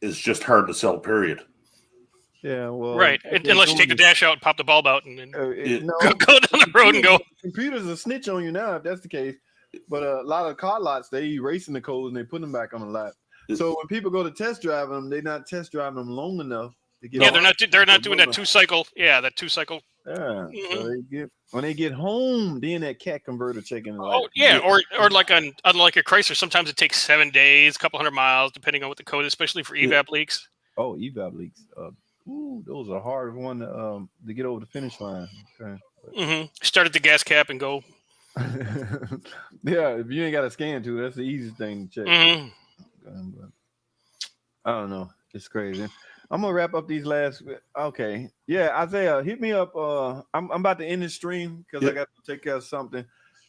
C: is just hard to sell. Period.
D: Yeah, well,
B: right. Unless you take the dash out and pop the bulb out and
D: go
B: down the road and go.
D: Computers will snitch on you now if that's the case. But a lot of car lots, they erasing the codes and they put them back on the lot. So when people go to test drive them, they're not test driving them long enough to get.
B: Yeah, they're not doing that 2-cycle. Yeah, that 2-cycle.
D: Yeah. Mm-hmm. So when they get home, then that cat converter checking.
B: Oh yeah, or like unlike a Chrysler, sometimes it takes 7 days, a couple hundred miles, depending on what the code is, especially for evap leaks.
D: Oh, evap leaks. Those are hard one to get over the finish line. Okay.
B: Start at the gas cap and go.
D: Yeah, if you ain't got a scan to, that's the easiest thing to check. But I don't know. It's crazy. I'm gonna wrap up these last. Okay, yeah, Isaiah, hit me up. I'm about to end the stream because I got to take care of something.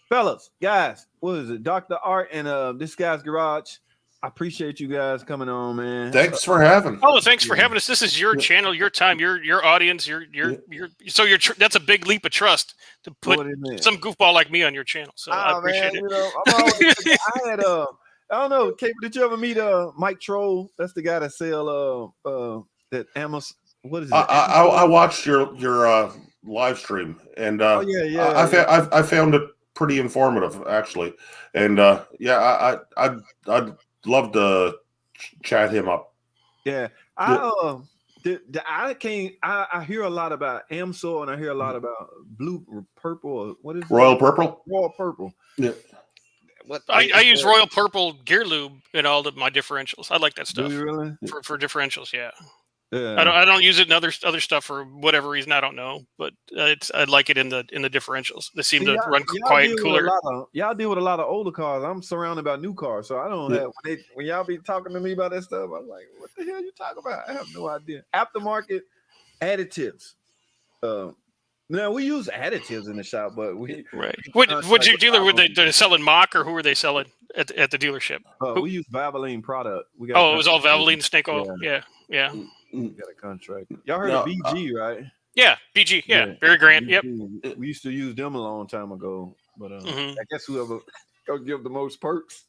D: Fellas, guys, what is it? Dr. Art and this guy's garage. I appreciate you guys coming on, man.
C: Thanks for having.
B: Oh, thanks for having us. This is your channel, your time, your audience, that's a big leap of trust to put some goofball like me on your channel. So I appreciate it.
D: I don't know. Did you ever meet Mike Troll? That's the guy that sell that Amos. What is it?
C: I watched your live stream and I found it pretty informative actually, and I'd love to chat him up.
D: Yeah, I hear a lot about AMSOIL and I hear a lot about purple. Or what is it?
C: Royal Purple?
D: Royal Purple.
C: Yeah.
B: I use Royal Purple gear lube in all of my differentials. I like that stuff.
D: Do you really?
B: For differentials, yeah.
D: Yeah.
B: I don't use it in other stuff for whatever reason. I don't know, but I like it in the differentials. They seem to run quiet and cooler.
D: Y'all deal with a lot of older cars. I'm surrounded by new cars, so I don't have when y'all be talking to me about that stuff. I'm like, what the hell you talking about? I have no idea. Aftermarket additives. Now we use additives in the shop, but we
B: right. What your dealer were they selling Mach or who were they selling at the dealership?
D: We use Valvoline product.
B: It was all Valvoline snake oil. Yeah.
D: We got a contract. Y'all heard of BG, right?
B: Yeah, BG. Yeah, Barry Grant. Yep.
D: We used to use them a long time ago, but I guess whoever go give the most perks.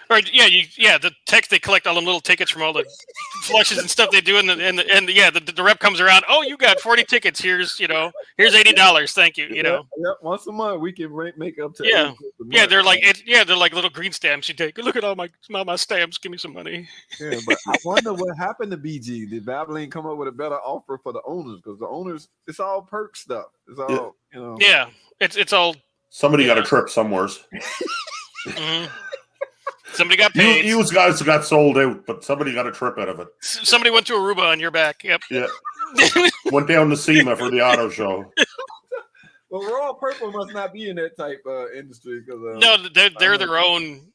B: Right? Yeah, the text they collect all them little tickets from all the flushes and stuff they do, and the rep comes around. Oh, you got 40 tickets. Here's $80. Thank you.
D: Yeah, once a month we can make up to
B: Yeah.
D: 80 a
B: Yeah,
D: month.
B: they're like little green stamps you take. Look at all my stamps. Give me some money.
D: Yeah, but I wonder what happened to BG. Did Valvoline come up with a better offer for the owners? Because the owners, it's all perk stuff. It's all
B: Yeah, it's all.
C: Somebody got a trip somewheres.
B: Mhm. Somebody got paid.
C: You guys got sold out, but somebody got a trip out of it.
B: Somebody went to Aruba on your back. Yep.
C: Yeah. Went down to SEMA for the auto show.
D: Well, Royal Purple must not be in that type industry because
B: no, they're their own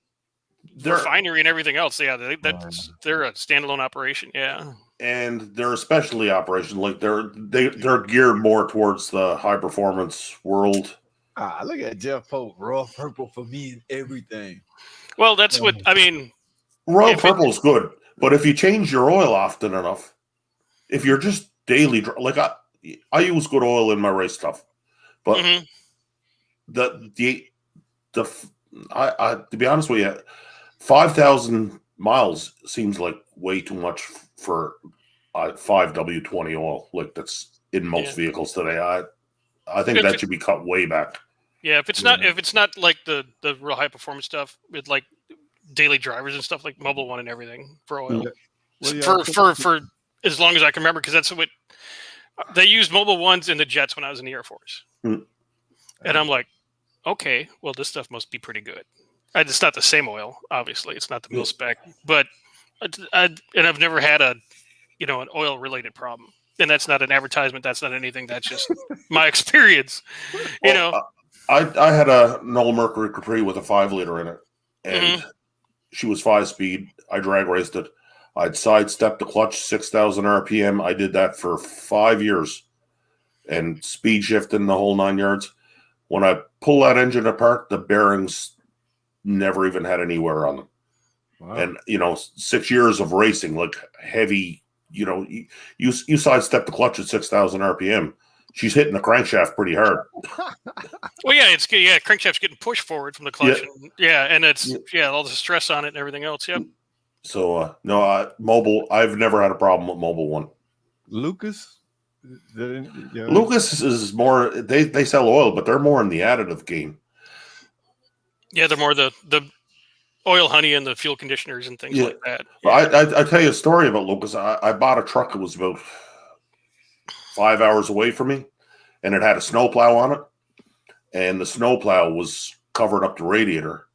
B: refinery and everything else. Yeah, they're a standalone operation. Yeah,
C: and they're a specialty operation. Like they're geared more towards the high performance world.
D: Look at Jeff Pope, Royal Purple for me and everything.
B: Well, that's what I mean.
C: Royal Purple is good, but if you change your oil often enough, if you're just daily, like I use good oil in my race stuff, but to be honest with you, 5,000 miles seems like way too much for 5W20 oil. Like that's in most vehicles today. I think that should be cut way back.
B: Yeah, if it's not like the real high performance stuff with like daily drivers and stuff like Mobile One and everything for oil. For as long as I can remember, because that's what they used Mobile Ones in the jets when I was in the Air Force. And I'm like, okay, well this stuff must be pretty good. It's not the same oil, obviously. It's not the mil spec, but I've never had an oil related problem. And that's not an advertisement. That's not anything. That's just my experience.
C: I had a Noel Mercury Capri with a 5-liter in it, and she was 5-speed. I drag raced it. I'd sidestepped the clutch 6,000 RPM. I did that for 5 years, and speed shifting the whole 9 yards. When I pull that engine apart, the bearings never even had any wear on them. Wow. And 6 years of racing, like heavy. You sidestep the clutch at 6,000 RPM. She's hitting the crankshaft pretty hard.
B: Well, crankshaft's getting pushed forward from the clutch. And it's all the stress on it and everything else. Yep.
C: So Mobile, I've never had a problem with Mobile One.
D: Lucas,
C: Lucas is more. They sell oil, but they're more in the additive game.
B: Yeah, they're more the oil honey and the fuel conditioners and things like that.
C: I tell you a story about Lucas. I bought a truck that was about 5 hours away from me, and it had a snowplow on it, and the snowplow was covered up the radiator,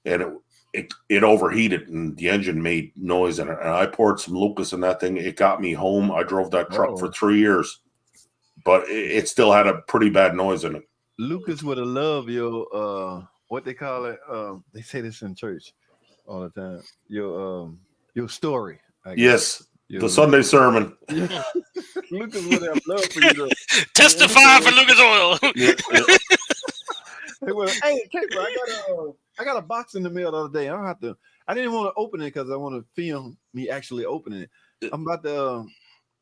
C: and it overheated, and the engine made noise in it. And I poured some Lucas in that thing. It got me home. I drove that truck for 3 years, but it still had a pretty bad noise in it.
D: Lucas would have loved your what they call it. They say this in church all the time. Your story.
C: Yes, the Sunday sermon.
D: Lucas would have loved for you to
B: testify for Lucas Oil.
D: Hey, bro, I got a box in the mail the other day. I didn't want to open it because I want to film me actually opening it. I'm about to,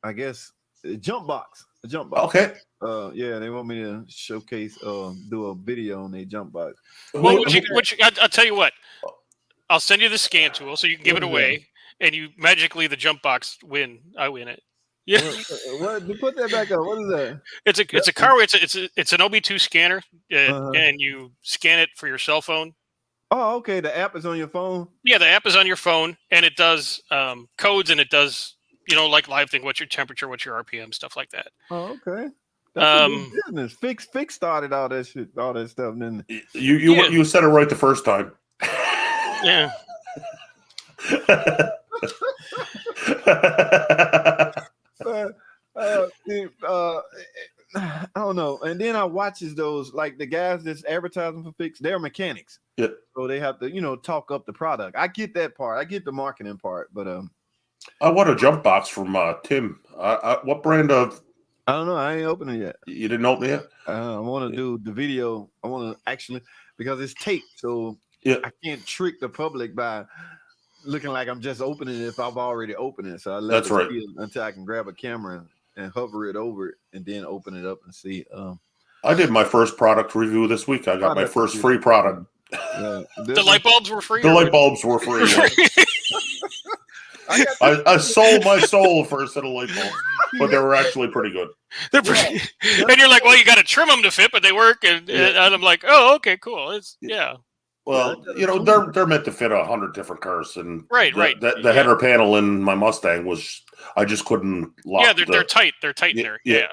D: I guess, a jump box.
C: Okay.
D: They want me to showcase, do a video on their jump box.
B: Well, I'll tell you what. I'll send you the scan tool so you can give it away, and you magically the jump box win. I win it. Yeah.
D: What? Put that back up. What is that?
B: It's a car. It's an OB2 scanner, and you scan it for your cell phone.
D: Oh, okay. The app is on your phone.
B: Yeah, the app is on your phone, and it does codes, and it does like live thing. What's your temperature? What's your RPM? Stuff like that.
D: Oh, okay. That's business. Fix started all that shit, all that stuff. Then
C: you said it right the first time.
B: Yeah.
D: I don't know. And then I watches those, like the guys that's advertising for Fix, they're mechanics.
C: Yeah.
D: So they have to, talk up the product. I get that part. I get the marketing part, but
C: I want a jump box from Tim. What brand of?
D: I don't know. I ain't opening it yet.
C: You didn't open it yet?
D: I want to do the video. I want to actually, because it's taped, so I can't trick the public by looking like I'm just opening it if I've already opened it. So I let it see until I can grab a camera and hover it over it and then open it up and see.
C: I did my first product review this week. I got my first free product
B: The light bulbs were free.
C: The light bulbs were free. I sold my soul for a set of light bulbs, but they were actually pretty good.
B: They're pretty, and you're like, well, you got to trim them to fit, but they work. And I'm like, oh, okay, cool. It's
C: Well, they're meant to fit 100 different cars, and
B: right.
C: The header panel in my Mustang was I just couldn't lock.
B: Yeah, they're tight. They're tight there. Yeah.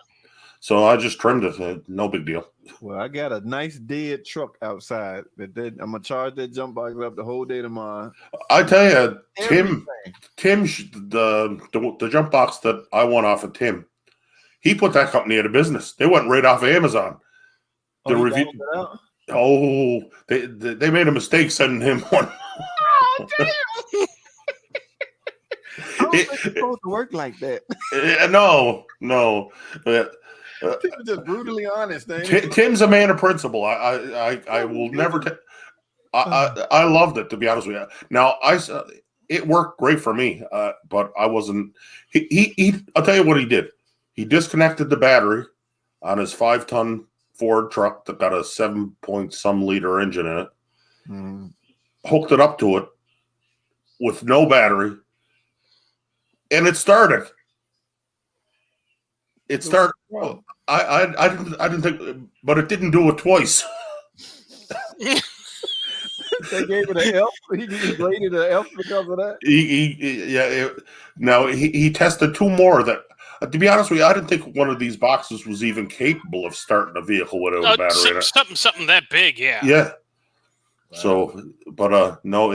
C: So I just trimmed it. No big deal.
D: Well, I got a nice dead truck outside. I'm gonna charge that jump box up the whole day tomorrow.
C: I tell you, Tim, the jump box that I won off of Tim, he put that company out of business. They went right off of Amazon. The review. Oh, they made a mistake sending him one.
D: Oh, damn. How is it supposed to work like that?
C: No.
D: People just brutally honest.
C: Tim's a man of principle. I will never. I loved it, to be honest with you. Now it worked great for me, but I wasn't. He I'll tell you what he did. He disconnected the battery on his 5-ton Ford truck that got a 7-point-some-liter engine in it. Hooked it up to it with no battery, and it started. It started. I didn't think, but it didn't do it twice.
D: They gave it an F. He graded an F because of that.
C: He tested 2 more that. To be honest with you, I didn't think one of these boxes was even capable of starting a vehicle without a battery in it.
B: Something that big, yeah.
C: Yeah. Wow. So, but no,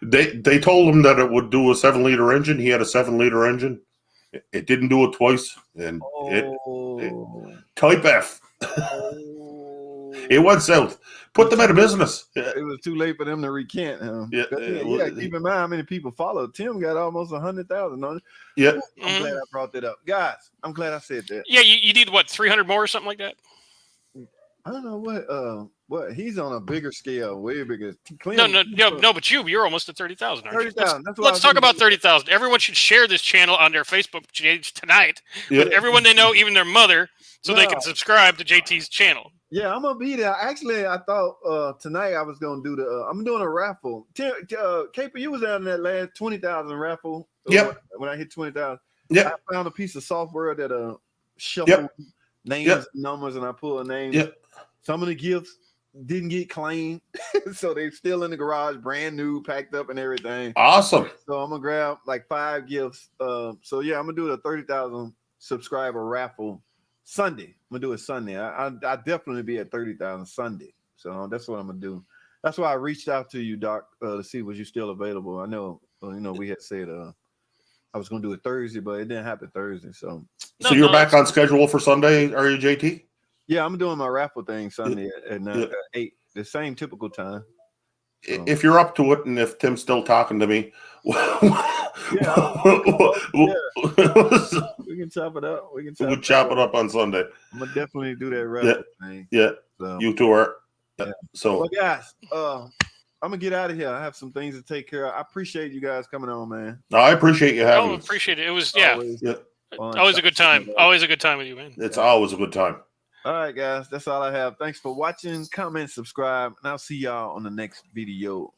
C: they told him that it would do a 7-liter engine. He had a 7-liter engine. It didn't do it twice, and it type F. It went south. Put them out of business.
D: It was too late for them to recant him. Yeah, keep in mind how many people followed. Tim got almost 100,000 on it.
C: Yeah.
D: I'm glad I brought that up. Guys, I'm glad I said that.
B: Yeah, you need, 300 more or something like that?
D: I don't know what he's on a bigger scale, way bigger.
B: No, but you're almost at 30,000, aren't you?
D: 30,000.
B: Let's talk about 30,000. Everyone should share this channel on their Facebook page tonight with everyone they know, even their mother, so they can subscribe to JT's channel.
D: Yeah, I'm gonna be there. Actually, I thought tonight I was gonna do I'm doing a raffle. Caper, you was out in that last 20,000 raffle.
C: Yep.
D: When I hit 20,000,
C: yeah,
D: I found a piece of software that shuffled names, numbers, and I pulled a name.
C: Yep.
D: Some of the gifts didn't get claimed, so they're still in the garage, brand new, packed up, and everything.
C: Awesome.
D: So I'm gonna grab like 5 gifts. So yeah, I'm gonna do a 30,000 subscriber raffle Sunday. I'm gonna do it Sunday. I definitely be at 30,000 Sunday. So that's what I'm gonna do. That's why I reached out to you, Doc, to see was you still available. I know, we had said I was gonna do it Thursday, but it didn't happen Thursday. So
C: you're back on schedule for Sunday, are you, JT?
D: Yeah, I'm doing my raffle thing Sunday at 8, the same typical time. So.
C: If you're up to it, and if Tim's still talking to me,
D: we can chop it up. We can
C: chop it up on Sunday.
D: I'm gonna definitely do that raffle thing.
C: Yeah,
D: so.
C: You two are.
D: Yeah.
C: So,
D: well, guys, I'm gonna get out of here. I have some things to take care of. I appreciate you guys coming on, man.
C: No, I appreciate you having me.
B: Appreciate it. It was always a good time. Always a good time with you, man.
C: It's always a good time.
D: All right, guys, that's all I have. Thanks for watching. Comment, subscribe, and I'll see y'all on the next video.